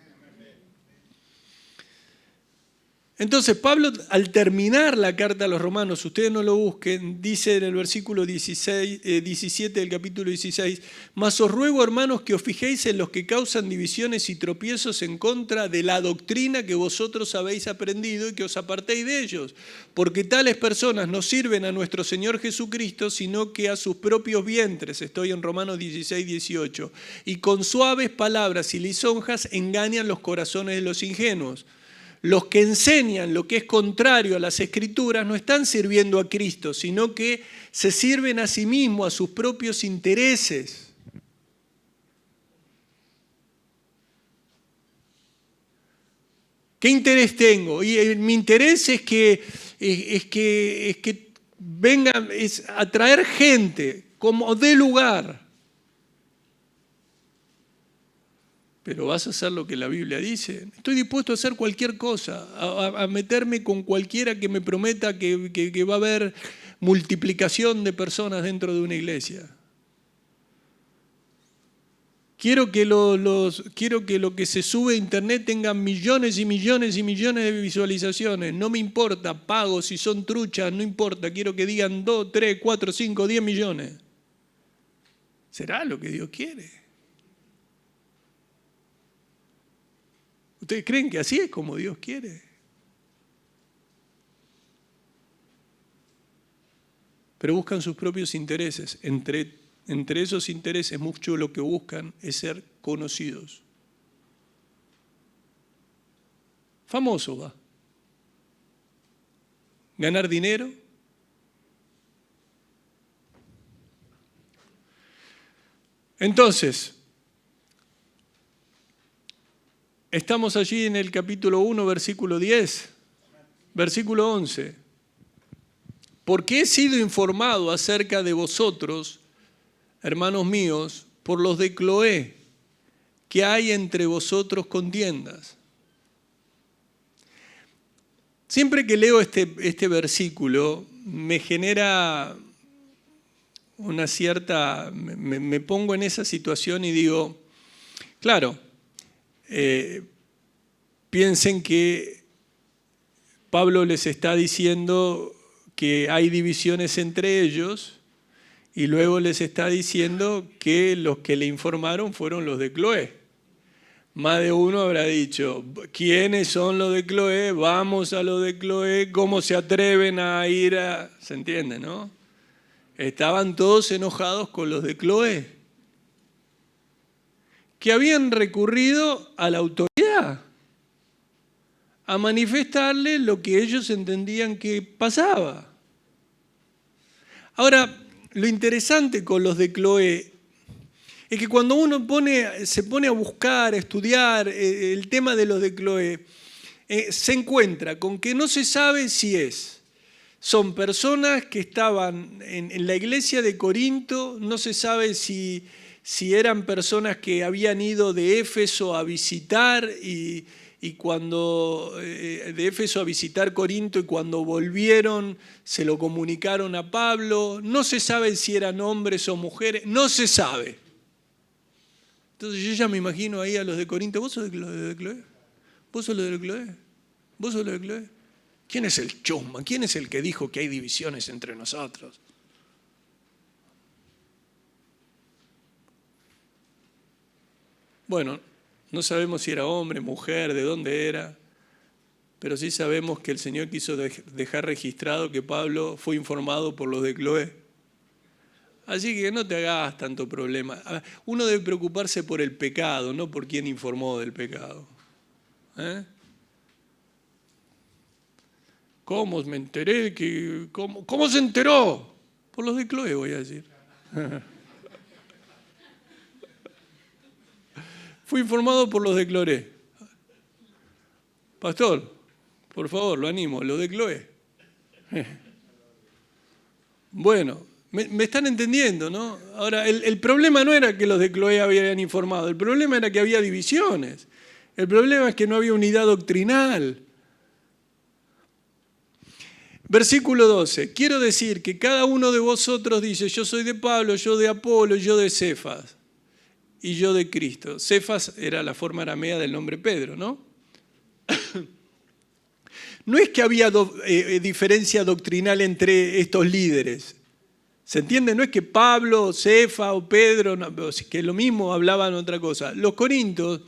Entonces Pablo, al terminar la carta a los romanos, ustedes no lo busquen, dice en el versículo 17 del capítulo 16, mas os ruego, hermanos, que os fijéis en los que causan divisiones y tropiezos en contra de la doctrina que vosotros habéis aprendido y que os apartéis de ellos, porque tales personas no sirven a nuestro Señor Jesucristo, sino que a sus propios vientres, estoy en Romanos 16, 18, y con suaves palabras y lisonjas engañan los corazones de los ingenuos. Los que enseñan lo que es contrario a las Escrituras no están sirviendo a Cristo, sino que se sirven a sí mismos, a sus propios intereses. ¿Qué interés tengo? Y mi interés es que vengan, es atraer gente como de lugar. Pero vas a hacer lo que la Biblia dice. Estoy dispuesto a hacer cualquier cosa, a meterme con cualquiera que me prometa que va a haber multiplicación de personas dentro de una iglesia. Quiero que lo que se sube a internet tenga millones y millones y millones de visualizaciones. No me importa, pago, si son truchas, no importa. Quiero que digan 2, 3, 4, 5, 10 millones. ¿Será lo que Dios quiere? ¿Ustedes creen que así es como Dios quiere? Pero buscan sus propios intereses. Entre esos intereses, mucho lo que buscan es ser conocidos. Famoso va. Ganar dinero. Entonces, estamos allí en el capítulo 1, versículo 10, versículo 11. Porque he sido informado acerca de vosotros, hermanos míos, por los de Cloé, que hay entre vosotros contiendas. Siempre que leo este versículo, me genera una cierta... Me pongo en esa situación y digo, claro, piensen que Pablo les está diciendo que hay divisiones entre ellos y luego les está diciendo que los que le informaron fueron los de Cloé. Más de uno habrá dicho, ¿quiénes son los de Cloé? Vamos a los de Cloé, ¿cómo se atreven a ir a...? ¿Se entiende, no? Estaban todos enojados con los de Cloé, que habían recurrido a la autoridad a manifestarle lo que ellos entendían que pasaba. Ahora, lo interesante con los de Cloé es que cuando uno se pone a buscar, a estudiar el tema de los de Cloé, se encuentra con que no se sabe si son personas que estaban en la iglesia de Corinto, no se sabe si eran personas que habían ido de Éfeso a visitar y cuando de Éfeso a visitar Corinto y cuando volvieron se lo comunicaron a Pablo. No se sabe si eran hombres o mujeres, no se sabe. Entonces yo ya me imagino ahí a los de Corinto, ¿vos sos de Cloé? ¿Vos sos los de Cloé? ¿Vos sos los de Cloé? ¿Quién es el chusma? ¿Quién es el que dijo que hay divisiones entre nosotros? Bueno, no sabemos si era hombre, mujer, de dónde era, pero sí sabemos que el Señor quiso dejar registrado que Pablo fue informado por los de Cloé. Así que no te hagas tanto problema. Uno debe preocuparse por el pecado, no por quién informó del pecado. ¿Cómo me enteré? ¿Cómo se enteró? Por los de Cloé, voy a decir. Fui informado por los de Cloé. Pastor, por favor, lo animo, los de Cloé. Bueno, me están entendiendo, ¿no? Ahora, el problema no era que los de Cloé habían informado, el problema era que había divisiones. El problema es que no había unidad doctrinal. Versículo 12. Quiero decir que cada uno de vosotros dice, yo soy de Pablo, yo de Apolo, yo de Cefas y yo de Cristo. Cefas era la forma aramea del nombre Pedro, ¿no? No es que había diferencia doctrinal entre estos líderes. ¿Se entiende? No es que Pablo, Cefas o Pedro, no, que lo mismo hablaban otra cosa. Los corintios,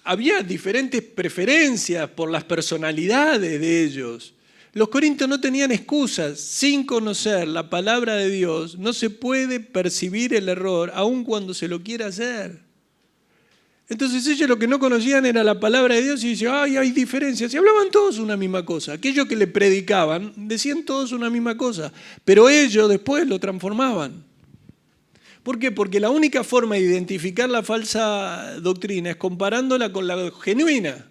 había diferentes preferencias por las personalidades de ellos. Los corintios no tenían excusas. Sin conocer la palabra de Dios, no se puede percibir el error, aun cuando se lo quiera hacer. Entonces ellos lo que no conocían era la palabra de Dios y decían, ay, hay diferencias. Y hablaban todos una misma cosa. Aquellos que le predicaban decían todos una misma cosa, pero ellos después lo transformaban. ¿Por qué? Porque la única forma de identificar la falsa doctrina es comparándola con la genuina.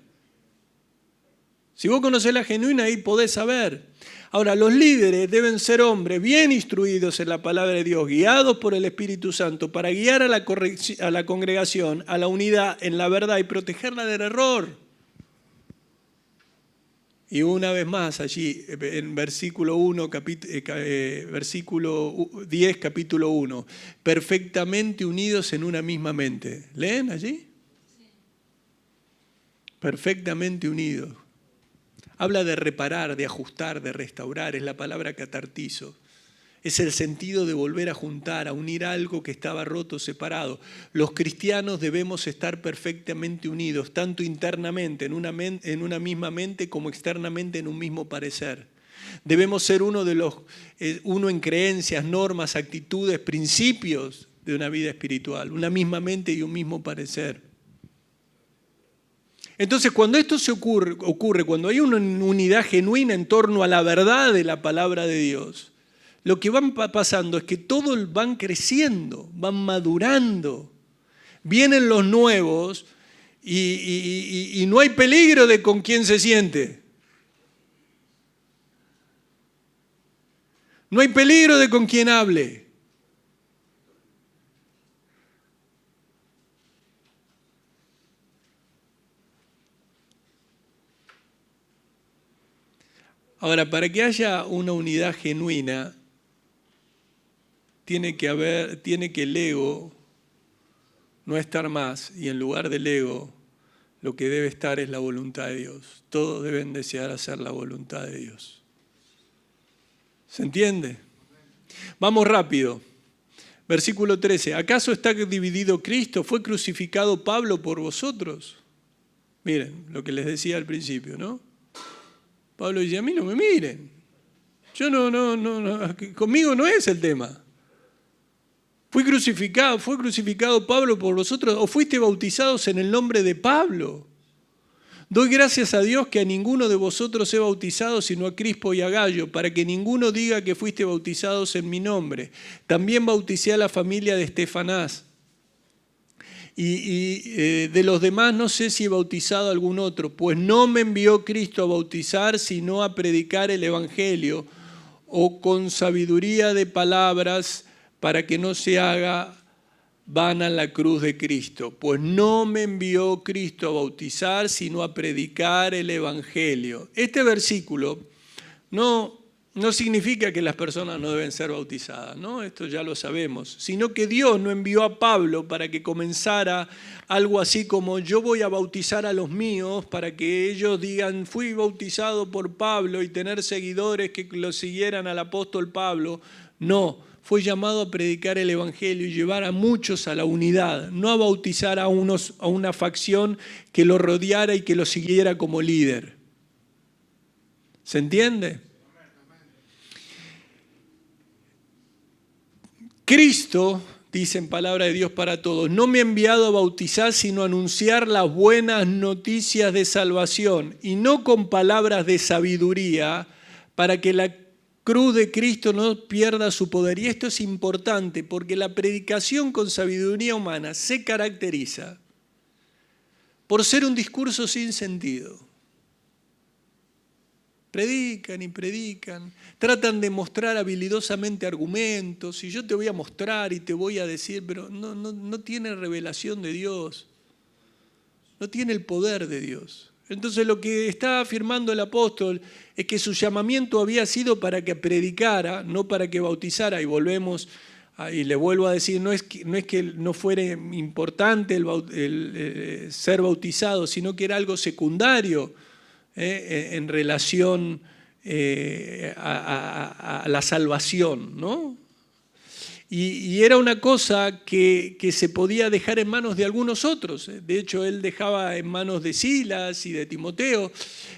Si vos conocés la genuina, ahí podés saber. Ahora, los líderes deben ser hombres bien instruidos en la palabra de Dios, guiados por el Espíritu Santo para guiar a la congregación, a la unidad en la verdad y protegerla del error. Y una vez más allí, en versículo 10, capítulo 1, perfectamente unidos en una misma mente. ¿Leen allí? Sí. Perfectamente unidos. Habla de reparar, de ajustar, de restaurar, es la palabra catartizo. Es el sentido de volver a juntar, a unir algo que estaba roto, separado. Los cristianos debemos estar perfectamente unidos, tanto internamente en una misma mente como externamente en un mismo parecer. Debemos ser uno en creencias, normas, actitudes, principios de una vida espiritual, una misma mente y un mismo parecer. Entonces, cuando esto ocurre, cuando hay una unidad genuina en torno a la verdad de la palabra de Dios, lo que va pasando es que todos van creciendo, van madurando. Vienen los nuevos y no hay peligro de con quién se siente. No hay peligro de con quién hable. Ahora, para que haya una unidad genuina, tiene que el ego no estar más, y en lugar del ego, lo que debe estar es la voluntad de Dios. Todos deben desear hacer la voluntad de Dios. ¿Se entiende? Vamos rápido. Versículo 13. ¿Acaso está dividido Cristo? ¿Fue crucificado Pablo por vosotros? Miren, lo que les decía al principio, ¿no? Pablo dice, a mí no me miren. Yo no, conmigo no es el tema. ¿Fue crucificado Pablo por vosotros o fuiste bautizados en el nombre de Pablo? Doy gracias a Dios que a ninguno de vosotros he bautizado sino a Crispo y a Gayo, para que ninguno diga que fuiste bautizados en mi nombre. También bauticé a la familia de Estefanás. Y de los demás no sé si he bautizado a algún otro, pues no me envió Cristo a bautizar, sino a predicar el Evangelio, o con sabiduría de palabras, para que no se haga vana la cruz de Cristo. Pues no me envió Cristo a bautizar, sino a predicar el Evangelio. Este versículo no no significa que las personas no deben ser bautizadas, ¿no? Esto ya lo sabemos, sino que Dios no envió a Pablo para que comenzara algo así como yo voy a bautizar a los míos para que ellos digan fui bautizado por Pablo y tener seguidores que lo siguieran al apóstol Pablo. No, fue llamado a predicar el evangelio y llevar a muchos a la unidad, no a bautizar a una facción que lo rodeara y que lo siguiera como líder. ¿Se entiende? Cristo, dice en palabra de Dios para todos, no me ha enviado a bautizar, sino a anunciar las buenas noticias de salvación, y no con palabras de sabiduría, para que la cruz de Cristo no pierda su poder. Y esto es importante, porque la predicación con sabiduría humana se caracteriza por ser un discurso sin sentido. Predican y predican, tratan de mostrar habilidosamente argumentos, y yo te voy a mostrar y te voy a decir, pero no tiene revelación de Dios, no tiene el poder de Dios. Entonces lo que está afirmando el apóstol es que su llamamiento había sido para que predicara, no para que bautizara, y volvemos, y le vuelvo a decir, no es que no fuera importante el ser bautizado, sino que era algo secundario, en relación a la salvación, ¿no? Y era una cosa que se podía dejar en manos de algunos otros. De hecho, él dejaba en manos de Silas y de Timoteo,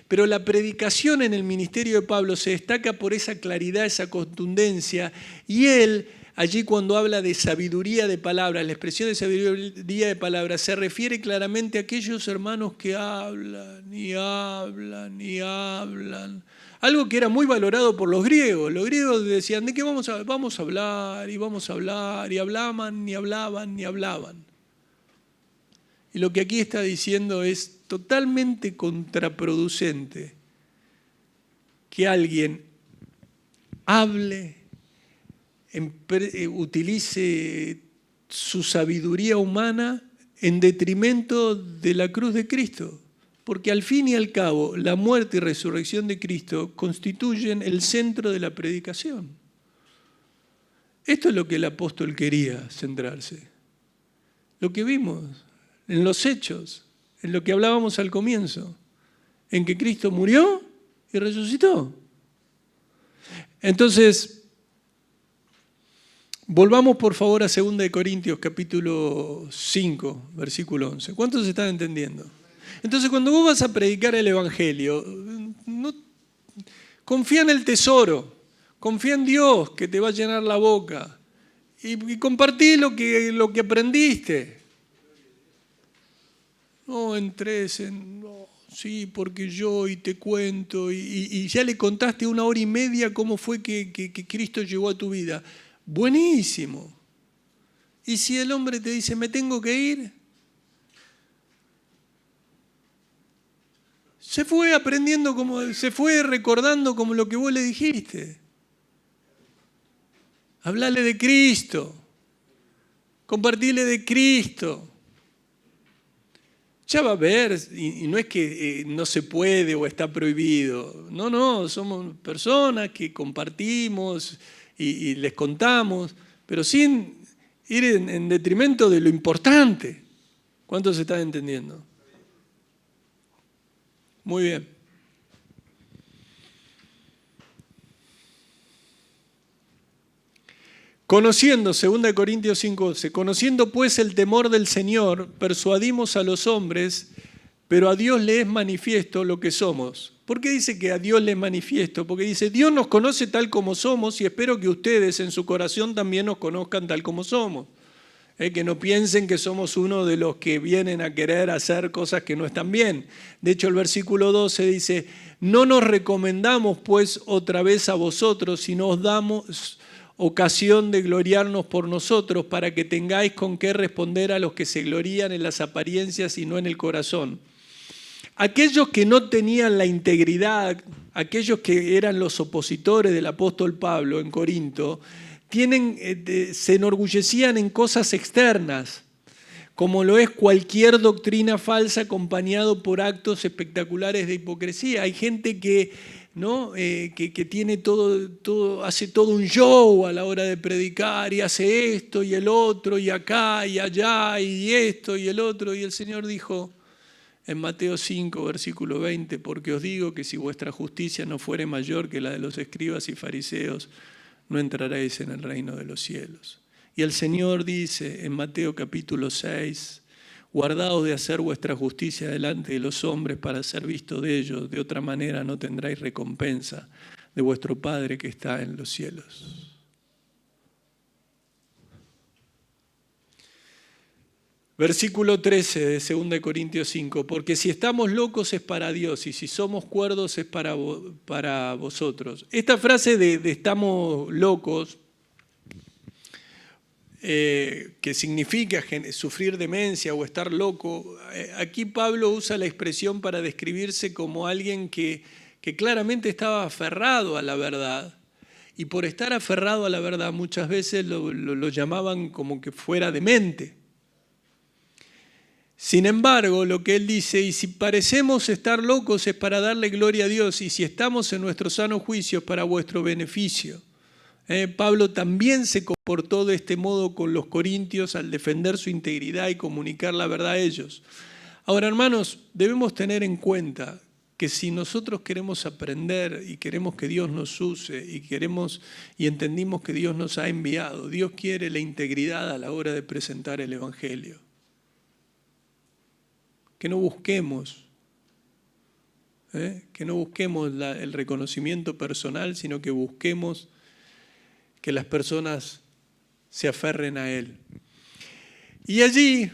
pero la predicación en el ministerio de Pablo se destaca por esa claridad, esa contundencia, y él, allí cuando habla de sabiduría de palabras, la expresión de sabiduría de palabras se refiere claramente a aquellos hermanos que hablan y hablan y hablan. Algo que era muy valorado por los griegos. Los griegos decían, ¿de qué vamos a hablar? Y vamos a hablar, y hablaban, ni hablaban, ni hablaban. Y lo que aquí está diciendo es totalmente contraproducente que alguien hable, utilice su sabiduría humana en detrimento de la cruz de Cristo. Porque al fin y al cabo, la muerte y resurrección de Cristo constituyen el centro de la predicación. Esto es lo que el apóstol quería centrarse. Lo que vimos en los hechos, en lo que hablábamos al comienzo, en que Cristo murió y resucitó. Entonces, volvamos por favor a 2 Corintios capítulo 5, versículo 11. ¿Cuántos están entendiendo? Entonces, cuando vos vas a predicar el evangelio, confía en el tesoro, confía en Dios que te va a llenar la boca y compartí lo que aprendiste. No entres en, no, sí, porque yo y te cuento y ya le contaste 1 hora y media cómo fue que Cristo llegó a tu vida. Buenísimo. Y si el hombre te dice, me tengo que ir, se fue aprendiendo, se fue recordando como lo que vos le dijiste. Hablale de Cristo. Compartirle de Cristo. Ya va a ver, y no es que no se puede o está prohibido. No, somos personas que compartimos y les contamos, pero sin ir en detrimento de lo importante. ¿Cuántos se están entendiendo? Muy bien. Conociendo, 2 Corintios 5:11, conociendo pues el temor del Señor, persuadimos a los hombres, pero a Dios le es manifiesto lo que somos. ¿Por qué dice que a Dios le es manifiesto? Porque dice, Dios nos conoce tal como somos y espero que ustedes en su corazón también nos conozcan tal como somos. Que no piensen que somos uno de los que vienen a querer hacer cosas que no están bien. De hecho, el versículo 12 dice, no nos recomendamos pues otra vez a vosotros, sino os damos ocasión de gloriarnos por nosotros para que tengáis con qué responder a los que se glorían en las apariencias y no en el corazón. Aquellos que no tenían la integridad, aquellos que eran los opositores del apóstol Pablo en Corinto, se enorgullecían en cosas externas, como lo es cualquier doctrina falsa acompañado por actos espectaculares de hipocresía. Hay gente que ¿no? Que tiene todo, hace todo un show a la hora de predicar y hace esto y el otro y acá y allá y esto y el otro. Y el Señor dijo en Mateo 5, versículo 20, porque os digo que si vuestra justicia no fuere mayor que la de los escribas y fariseos, no entraréis en el reino de los cielos. Y el Señor dice en Mateo capítulo 6, guardaos de hacer vuestra justicia delante de los hombres para ser visto de ellos, de otra manera no tendréis recompensa de vuestro Padre que está en los cielos. Versículo 13 de 2 Corintios 5, porque si estamos locos es para Dios y si somos cuerdos es para vosotros. Esta frase de estamos locos, que significa sufrir demencia o estar loco, aquí Pablo usa la expresión para describirse como alguien que claramente estaba aferrado a la verdad, y por estar aferrado a la verdad muchas veces lo llamaban como que fuera demente. Sin embargo, lo que él dice, y si parecemos estar locos es para darle gloria a Dios, y si estamos en nuestro sano juicio es para vuestro beneficio. Pablo también se comportó de este modo con los corintios al defender su integridad y comunicar la verdad a ellos. Ahora, hermanos, debemos tener en cuenta que si nosotros queremos aprender y queremos que Dios nos use y entendimos que Dios nos ha enviado, Dios quiere la integridad a la hora de presentar el Evangelio. Que no busquemos el reconocimiento personal, sino que busquemos que las personas se aferren a Él. Y allí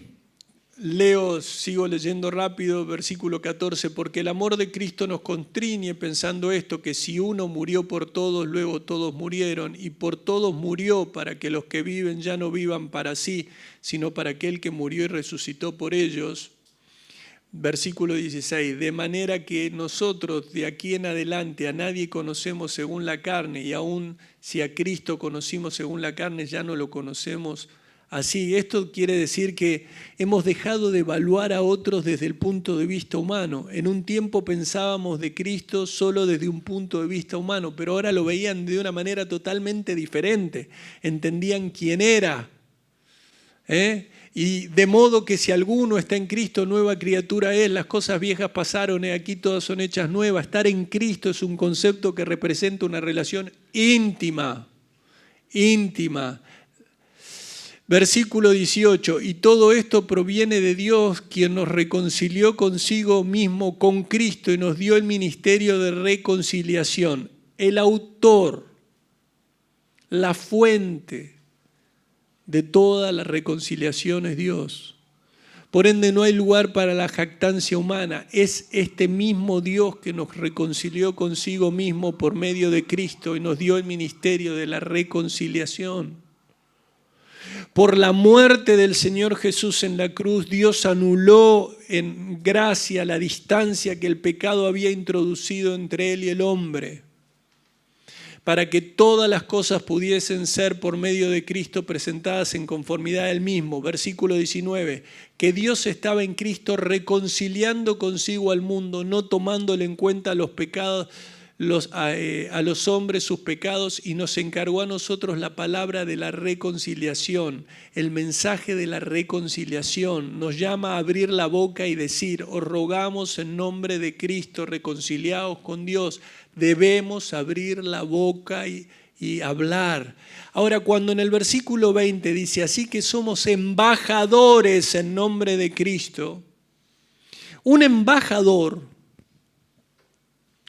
sigo leyendo rápido, versículo 14, porque el amor de Cristo nos constriñe pensando esto, que si uno murió por todos, luego todos murieron, y por todos murió para que los que viven ya no vivan para sí, sino para aquel que murió y resucitó por ellos. Versículo 16, de manera que nosotros de aquí en adelante a nadie conocemos según la carne, y aun si a Cristo conocimos según la carne, ya no lo conocemos así. Esto quiere decir que hemos dejado de evaluar a otros desde el punto de vista humano. En un tiempo pensábamos de Cristo solo desde un punto de vista humano, pero ahora lo veían de una manera totalmente diferente. Entendían quién era. Y de modo que si alguno está en Cristo, nueva criatura es, las cosas viejas pasaron, aquí todas son hechas nuevas. Estar en Cristo es un concepto que representa una relación íntima. Versículo 18, y todo esto proviene de Dios, quien nos reconcilió consigo mismo con Cristo y nos dio el ministerio de reconciliación. El autor, la fuente de toda la reconciliación es Dios. Por ende no hay lugar para la jactancia humana. Es este mismo Dios que nos reconcilió consigo mismo por medio de Cristo y nos dio el ministerio de la reconciliación. Por la muerte del Señor Jesús en la cruz, Dios anuló en gracia la distancia que el pecado había introducido entre Él y el hombre, para que todas las cosas pudiesen ser por medio de Cristo presentadas en conformidad a Él mismo. Versículo 19, que Dios estaba en Cristo reconciliando consigo al mundo, no tomándole en cuenta los pecados, a los hombres sus pecados, y nos encargó a nosotros la palabra de la reconciliación, el mensaje de la reconciliación. Nos llama a abrir la boca y decir, os rogamos en nombre de Cristo, reconciliaos con Dios. Debemos abrir la boca y hablar. Ahora, cuando en el versículo 20 dice, así que somos embajadores en nombre de Cristo, un embajador,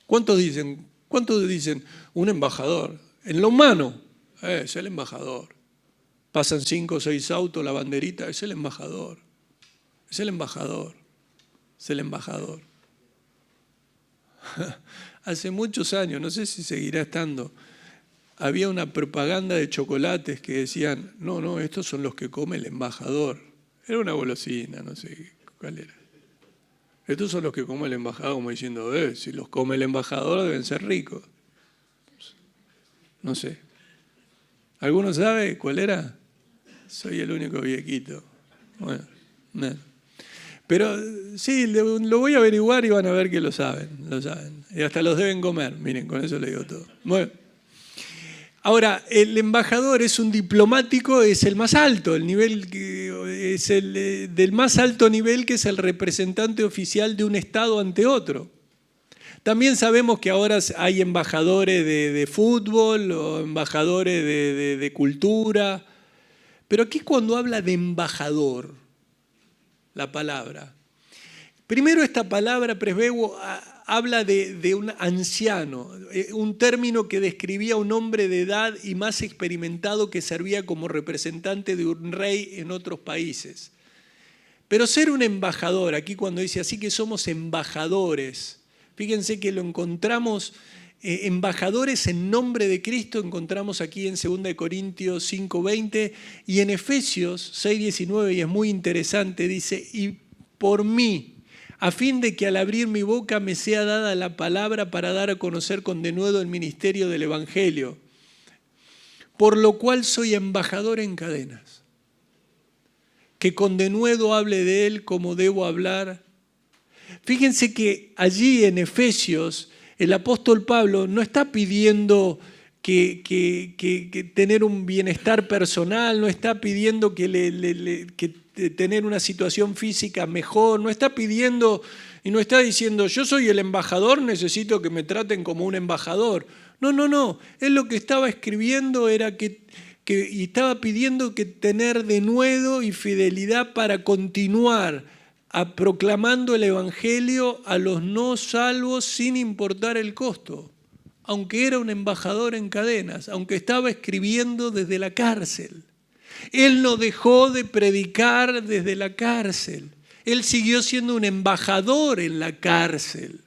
¿cuántos dicen un embajador? En lo humano, es el embajador. Pasan 5 o 6 autos, la banderita, es el embajador. Es el embajador. Es el embajador. Hace muchos años, no sé si seguirá estando, había una propaganda de chocolates que decían, no, estos son los que come el embajador. Era una golosina, no sé cuál era. Estos son los que come el embajador, como diciendo, si los come el embajador deben ser ricos. No sé. ¿Alguno sabe cuál era? Soy el único viejito. Bueno, no. Pero sí, lo voy a averiguar y van a ver que lo saben. Y hasta los deben comer, miren, con eso le digo todo. Bueno. Ahora, el embajador es un diplomático, es el más alto, el nivel es el del más alto nivel, que es el representante oficial de un Estado ante otro. También sabemos que ahora hay embajadores de fútbol o embajadores de cultura, pero aquí cuando habla de embajador, la palabra, primero esta palabra presbego habla de un anciano, un término que describía a un hombre de edad y más experimentado que servía como representante de un rey en otros países. Pero ser un embajador, aquí cuando dice así que somos embajadores, fíjense que lo encontramos, embajadores en nombre de Cristo, encontramos aquí en 2 Corintios 5:20 y en Efesios 6:19, y es muy interesante, dice, y por mí, a fin de que al abrir mi boca me sea dada la palabra para dar a conocer con denuedo el ministerio del Evangelio, por lo cual soy embajador en cadenas, que con denuedo hable de él como debo hablar. Fíjense que allí en Efesios el apóstol Pablo no está pidiendo que tener un bienestar personal, no está pidiendo que tener una situación física mejor, no está pidiendo y no está diciendo yo soy el embajador, necesito que me traten como un embajador. No. Él lo que estaba escribiendo era y estaba pidiendo que tener denuedo y fidelidad para continuar proclamando el Evangelio a los no salvos sin importar el costo, aunque era un embajador en cadenas, aunque estaba escribiendo desde la cárcel. Él no dejó de predicar desde la cárcel. Él siguió siendo un embajador en la cárcel.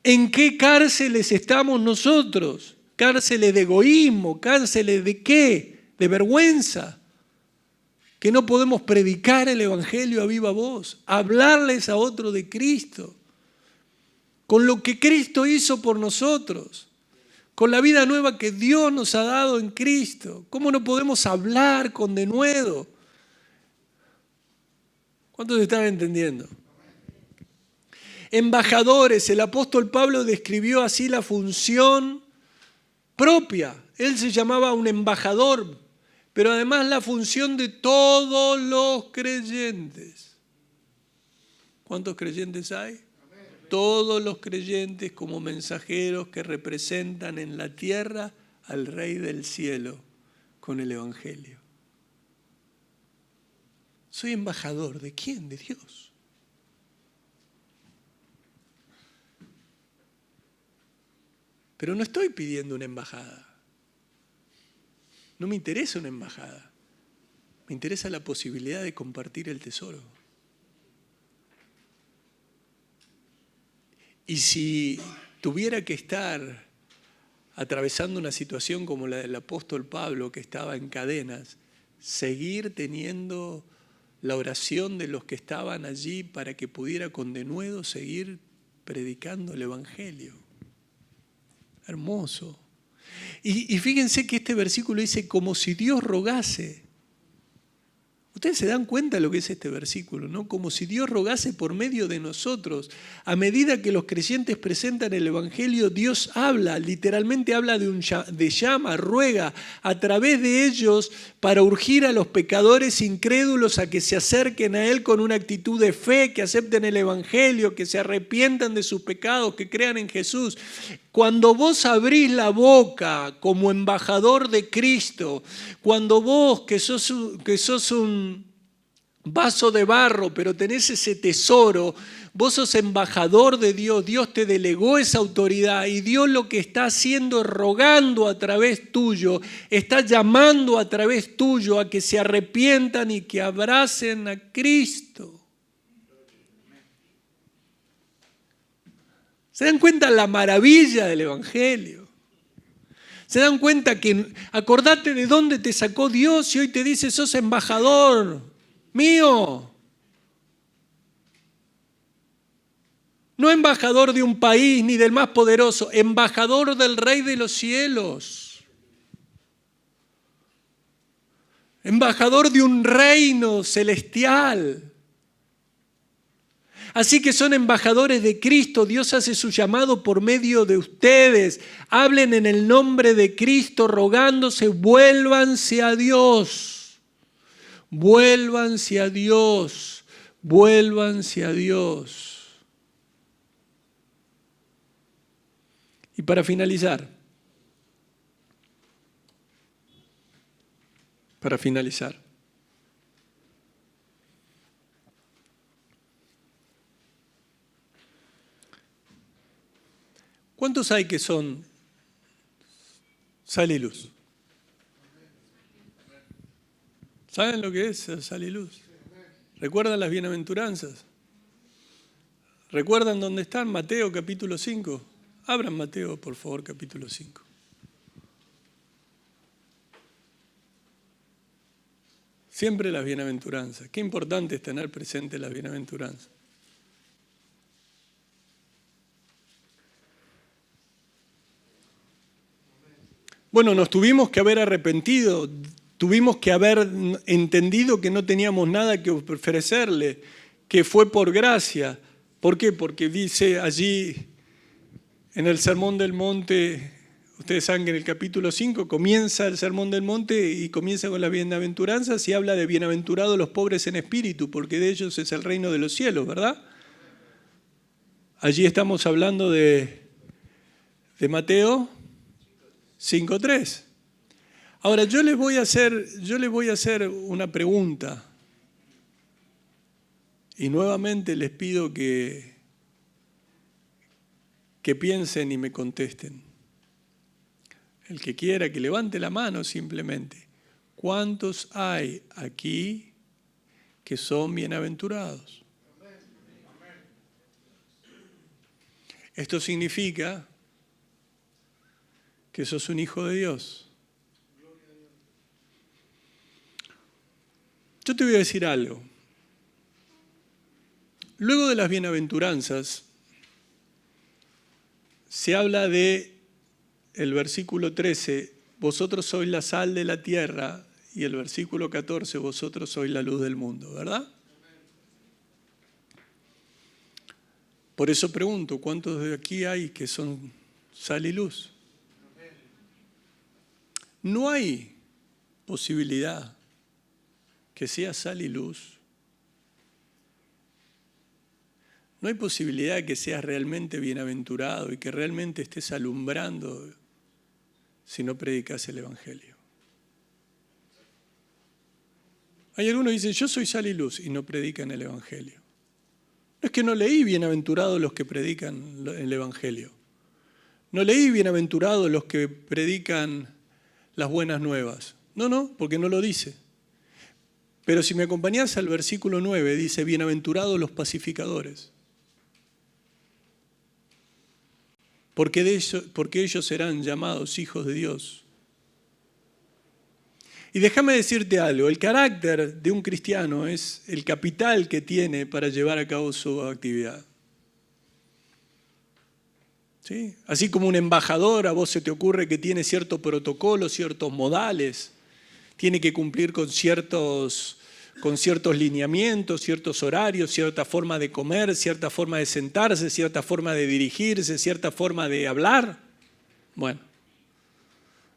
¿En qué cárceles estamos nosotros? ¿Cárceles de egoísmo? ¿Cárceles de qué? ¿De vergüenza? Que no podemos predicar el Evangelio a viva voz, hablarles a otro de Cristo, con lo que Cristo hizo por nosotros, con la vida nueva que Dios nos ha dado en Cristo. ¿Cómo no podemos hablar con denuedo? ¿Cuántos están entendiendo? Embajadores, el apóstol Pablo describió así la función propia. Él se llamaba un embajador, pero además la función de todos los creyentes. ¿Cuántos creyentes hay? Todos los creyentes como mensajeros que representan en la tierra al Rey del cielo con el Evangelio. Soy embajador, ¿de quién? De Dios. Pero no estoy pidiendo una embajada. No me interesa una embajada. Me interesa la posibilidad de compartir el tesoro. Y si tuviera que estar atravesando una situación como la del apóstol Pablo, que estaba en cadenas, seguir teniendo la oración de los que estaban allí para que pudiera con denuedo seguir predicando el Evangelio. Hermoso. Y fíjense que este versículo dice como si Dios rogase. Ustedes se dan cuenta de lo que es este versículo, ¿no? Como si Dios rogase por medio de nosotros. A medida que los creyentes presentan el Evangelio, Dios habla, literalmente habla de llama, ruega a través de ellos para urgir a los pecadores incrédulos a que se acerquen a Él con una actitud de fe, que acepten el Evangelio, que se arrepientan de sus pecados, que crean en Jesús. Cuando vos abrís la boca como embajador de Cristo, cuando vos que sos un vaso de barro, pero tenés ese tesoro, vos sos embajador de Dios, Dios te delegó esa autoridad y Dios lo que está haciendo es rogando a través tuyo, está llamando a través tuyo a que se arrepientan y que abracen a Cristo. ¿Se dan cuenta la maravilla del Evangelio? ¿Se dan cuenta que acordate de dónde te sacó Dios y hoy te dice sos embajador mío? No embajador de un país ni del más poderoso, embajador del Rey de los cielos. Embajador de un reino celestial. Así que son embajadores de Cristo. Dios hace su llamado por medio de ustedes. Hablen en el nombre de Cristo, rogándose, vuélvanse a Dios. Vuélvanse a Dios. Vuélvanse a Dios. Y para finalizar, ¿cuántos hay que son sal y luz? ¿Saben lo que es sal y luz? ¿Recuerdan las bienaventuranzas? ¿Recuerdan dónde están? Mateo capítulo 5. Abran Mateo, por favor, capítulo 5. Siempre las bienaventuranzas. Qué importante es tener presente las bienaventuranzas. Bueno, nos tuvimos que haber arrepentido, tuvimos que haber entendido que no teníamos nada que ofrecerle, que fue por gracia. ¿Por qué? Porque dice allí en el Sermón del Monte, ustedes saben que en el capítulo 5 comienza el Sermón del Monte y comienza con las bienaventuranzas y habla de bienaventurados los pobres en espíritu, porque de ellos es el reino de los cielos, ¿verdad? Allí estamos hablando de Mateo 5:3. Ahora, yo les voy a hacer una pregunta y nuevamente les pido que piensen y me contesten. El que quiera que levante la mano simplemente. ¿Cuántos hay aquí que son bienaventurados? Esto significa que sos un hijo de Dios. Yo te voy a decir algo. Luego de las bienaventuranzas, se habla de el versículo 13, vosotros sois la sal de la tierra, y el versículo 14, vosotros sois la luz del mundo, ¿verdad? Por eso pregunto, ¿cuántos de aquí hay que son sal y luz? No hay posibilidad que sea sal y luz. No hay posibilidad de que seas realmente bienaventurado y que realmente estés alumbrando si no predicas el Evangelio. Hay algunos que dicen, yo soy sal y luz, y no predican el Evangelio. No es que no leí bienaventurados los que predican el Evangelio. No leí bienaventurados los que predican las buenas nuevas. No, porque no lo dice. Pero si me acompañás al versículo 9, dice, bienaventurados los pacificadores. Porque ellos serán llamados hijos de Dios. Y déjame decirte algo, el carácter de un cristiano es el capital que tiene para llevar a cabo su actividad. ¿Sí? Así como un embajador, a vos se te ocurre que tiene cierto protocolo, ciertos modales, tiene que cumplir con ciertos lineamientos, ciertos horarios, cierta forma de comer, cierta forma de sentarse, cierta forma de dirigirse, cierta forma de hablar. Bueno,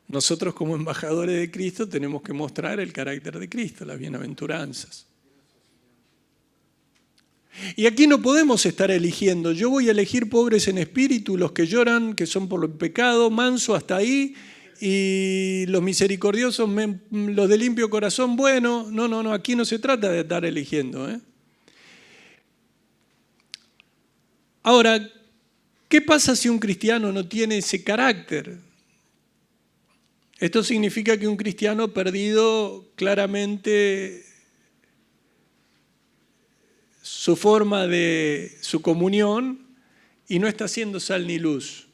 nosotros como embajadores de Cristo tenemos que mostrar el carácter de Cristo, las bienaventuranzas. Y aquí no podemos estar eligiendo. Yo voy a elegir pobres en espíritu, los que lloran, que son por el pecado, manso hasta ahí, y los misericordiosos, los de limpio corazón, bueno, no, aquí no se trata de estar eligiendo. Ahora, ¿qué pasa si un cristiano no tiene ese carácter? Esto significa que un cristiano ha perdido claramente su forma de su comunión y no está haciendo sal ni luz.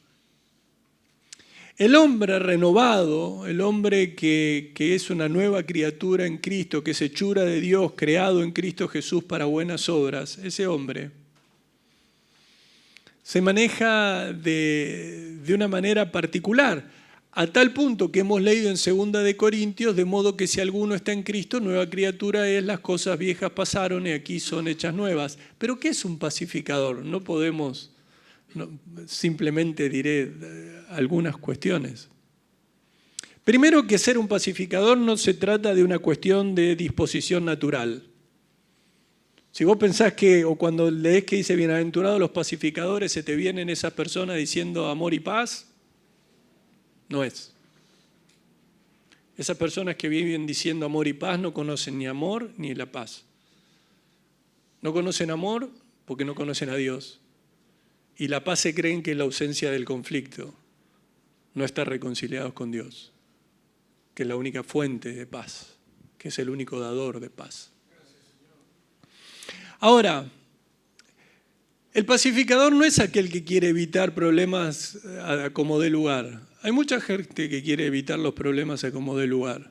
El hombre renovado, el hombre que es una nueva criatura en Cristo, que es hechura de Dios, creado en Cristo Jesús para buenas obras, ese hombre se maneja de una manera particular. A tal punto que hemos leído en 2 de Corintios, de modo que si alguno está en Cristo, nueva criatura es, las cosas viejas pasaron y aquí son hechas nuevas. ¿Pero qué es un pacificador? No podemos, simplemente diré algunas cuestiones. Primero, que ser un pacificador no se trata de una cuestión de disposición natural. Si vos pensás que, o cuando lees que dice bienaventurados los pacificadores, se te vienen esas personas diciendo amor y paz, no es. Esas personas que viven diciendo amor y paz no conocen ni amor ni la paz. No conocen amor porque no conocen a Dios. Y la paz se creen que es la ausencia del conflicto, no estar reconciliados con Dios, que es la única fuente de paz, que es el único dador de paz. Ahora, el pacificador no es aquel que quiere evitar problemas a como dé lugar. Hay mucha gente que quiere evitar los problemas a como dé lugar.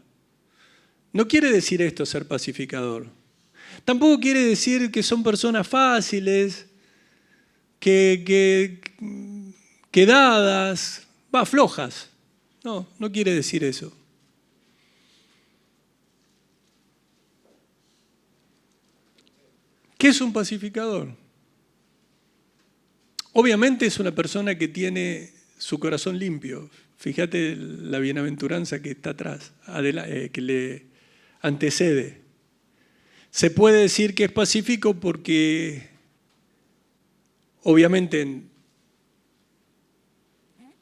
No quiere decir esto ser pacificador. Tampoco quiere decir que son personas fáciles, quedadas, flojas. No, no quiere decir eso. ¿Qué es un pacificador? Obviamente es una persona que tiene su corazón limpio. Fíjate la bienaventuranza que está atrás, que le antecede. Se puede decir que es pacífico porque obviamente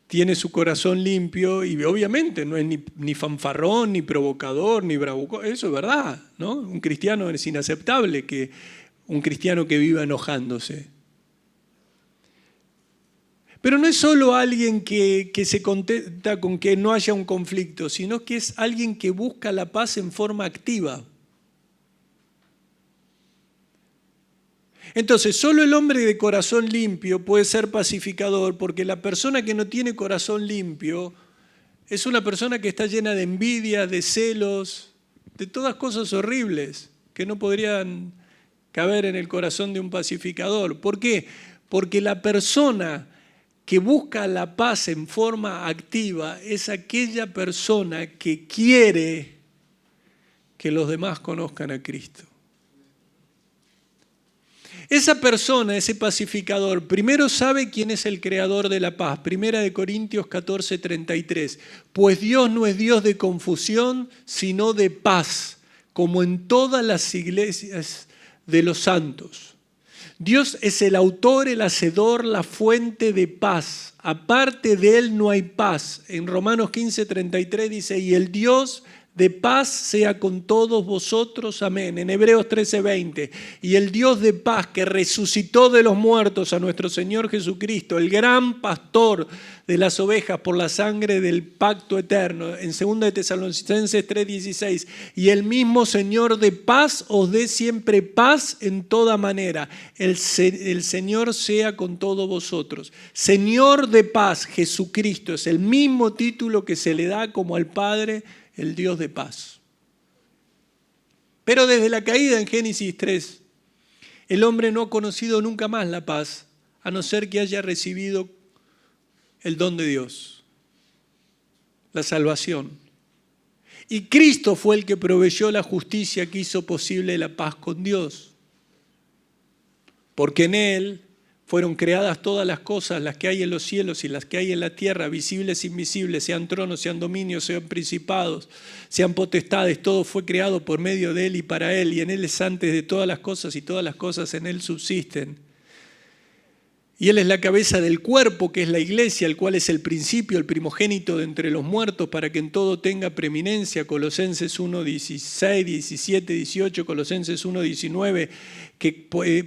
tiene su corazón limpio y obviamente no es ni fanfarrón, ni provocador, ni bravucón. Eso es verdad, ¿no? Un cristiano es inaceptable que un cristiano que viva enojándose. Pero no es solo alguien que se contenta con que no haya un conflicto, sino que es alguien que busca la paz en forma activa. Entonces, solo el hombre de corazón limpio puede ser pacificador, porque la persona que no tiene corazón limpio es una persona que está llena de envidia, de celos, de todas cosas horribles que no podrían caber en el corazón de un pacificador. ¿Por qué? Porque la persona que busca la paz en forma activa es aquella persona que quiere que los demás conozcan a Cristo. Esa persona, ese pacificador, primero sabe quién es el creador de la paz. 1 Corintios 14:33. Pues Dios no es Dios de confusión, sino de paz, como en todas las iglesias de los santos. Dios es el autor, el hacedor, la fuente de paz. Aparte de Él no hay paz. En Romanos 15:33 dice, y el Dios de paz sea con todos vosotros, amén. En Hebreos 13:20, y el Dios de paz que resucitó de los muertos a nuestro Señor Jesucristo, el gran pastor de las ovejas por la sangre del pacto eterno. En 2 de Tesalonicenses 3:16, y el mismo Señor de paz os dé siempre paz en toda manera. El Señor sea con todos vosotros. Señor de paz, Jesucristo, es el mismo título que se le da como al Padre, el Dios de paz. Pero desde la caída en Génesis 3, el hombre no ha conocido nunca más la paz, a no ser que haya recibido el don de Dios, la salvación. Y Cristo fue el que proveyó la justicia que hizo posible la paz con Dios. Porque en Él fueron creadas todas las cosas, las que hay en los cielos y las que hay en la tierra, visibles e invisibles, sean tronos, sean dominios, sean principados, sean potestades, todo fue creado por medio de Él y para Él, y en Él es antes de todas las cosas y todas las cosas en Él subsisten. Y Él es la cabeza del cuerpo, que es la iglesia, el cual es el principio, el primogénito de entre los muertos, para que en todo tenga preeminencia. Colosenses 1:16, 17, 18, Colosenses 1:19, que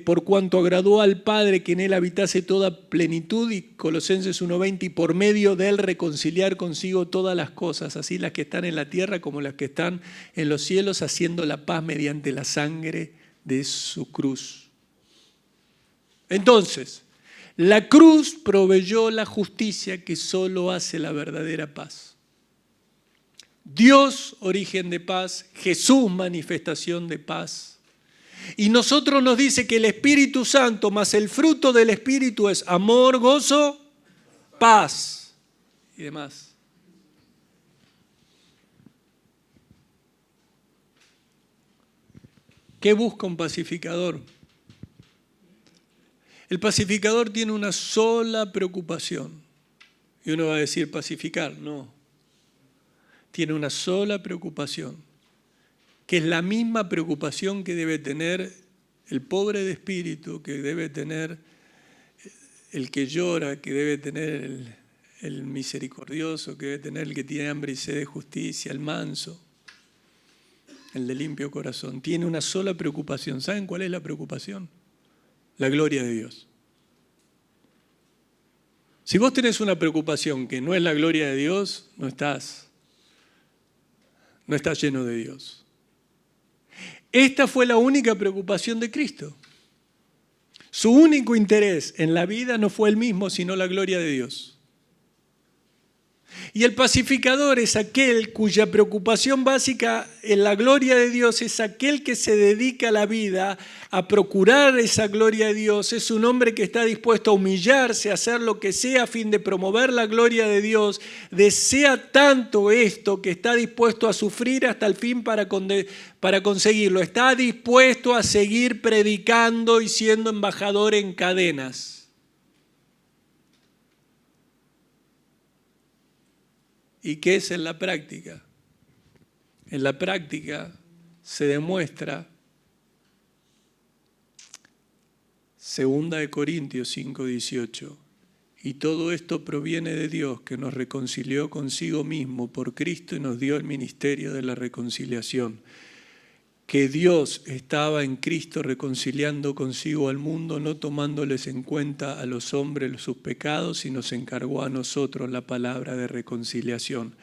por cuanto agradó al Padre que en Él habitase toda plenitud, y Colosenses 1:20, y por medio de Él reconciliar consigo todas las cosas, así las que están en la tierra como las que están en los cielos, haciendo la paz mediante la sangre de su cruz. Entonces, la cruz proveyó la justicia que solo hace la verdadera paz. Dios, origen de paz, Jesús, manifestación de paz. Y nosotros nos dice que el Espíritu Santo más el fruto del Espíritu es amor, gozo, paz y demás. ¿Qué busca un pacificador? El pacificador tiene una sola preocupación. Y uno va a decir pacificar, no. Tiene una sola preocupación, que es la misma preocupación que debe tener el pobre de espíritu, que debe tener el que llora, que debe tener el misericordioso, que debe tener el que tiene hambre y sed de justicia, el manso, el de limpio corazón. Tiene una sola preocupación. ¿Saben cuál es la preocupación? La gloria de Dios. Si vos tenés una preocupación que no es la gloria de Dios, no estás lleno de Dios. Esta fue la única preocupación de Cristo. Su único interés en la vida no fue el mismo, sino la gloria de Dios. Y el pacificador es aquel cuya preocupación básica en la gloria de Dios es aquel que se dedica la vida a procurar esa gloria de Dios. Es un hombre que está dispuesto a humillarse, a hacer lo que sea a fin de promover la gloria de Dios. Desea tanto esto que está dispuesto a sufrir hasta el fin para conseguirlo. Está dispuesto a seguir predicando y siendo embajador en cadenas. ¿Y qué es en la práctica? En la práctica se demuestra, 2 Corintios 5:18, y todo esto proviene de Dios que nos reconcilió consigo mismo por Cristo y nos dio el ministerio de la reconciliación. Que Dios estaba en Cristo reconciliando consigo al mundo, no tomándoles en cuenta a los hombres sus pecados, y nos encargó a nosotros la palabra de reconciliación.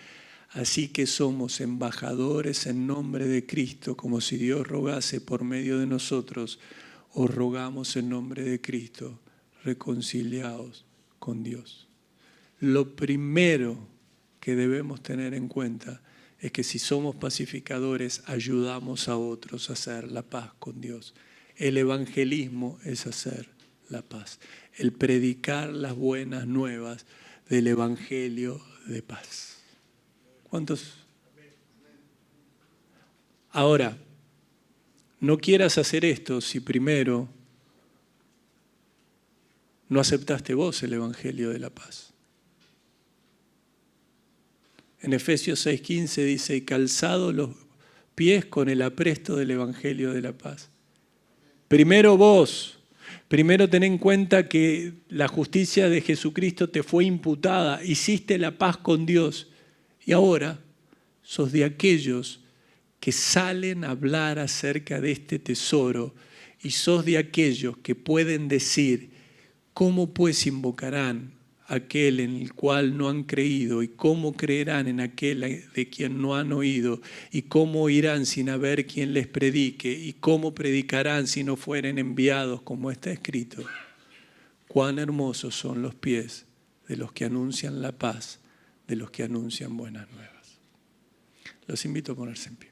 Así que somos embajadores en nombre de Cristo, como si Dios rogase por medio de nosotros. Os rogamos en nombre de Cristo, reconciliaos con Dios. Lo primero que debemos tener en cuenta es que si somos pacificadores, ayudamos a otros a hacer la paz con Dios. El evangelismo es hacer la paz. El predicar las buenas nuevas del evangelio de paz. ¿Cuántos? Ahora, no quieras hacer esto si primero no aceptaste vos el evangelio de la paz. En Efesios 6:15 dice, y calzado los pies con el apresto del evangelio de la paz. Primero vos, primero ten en cuenta que la justicia de Jesucristo te fue imputada, hiciste la paz con Dios y ahora sos de aquellos que salen a hablar acerca de este tesoro y sos de aquellos que pueden decir, ¿cómo pues invocarán aquel en el cual no han creído? ¿Y cómo creerán en aquel de quien no han oído? ¿Y cómo oirán sin haber quien les predique? ¿Y cómo predicarán si no fueren enviados? Como está escrito, cuán hermosos son los pies de los que anuncian la paz, de los que anuncian buenas nuevas. Los invito a ponerse en pie.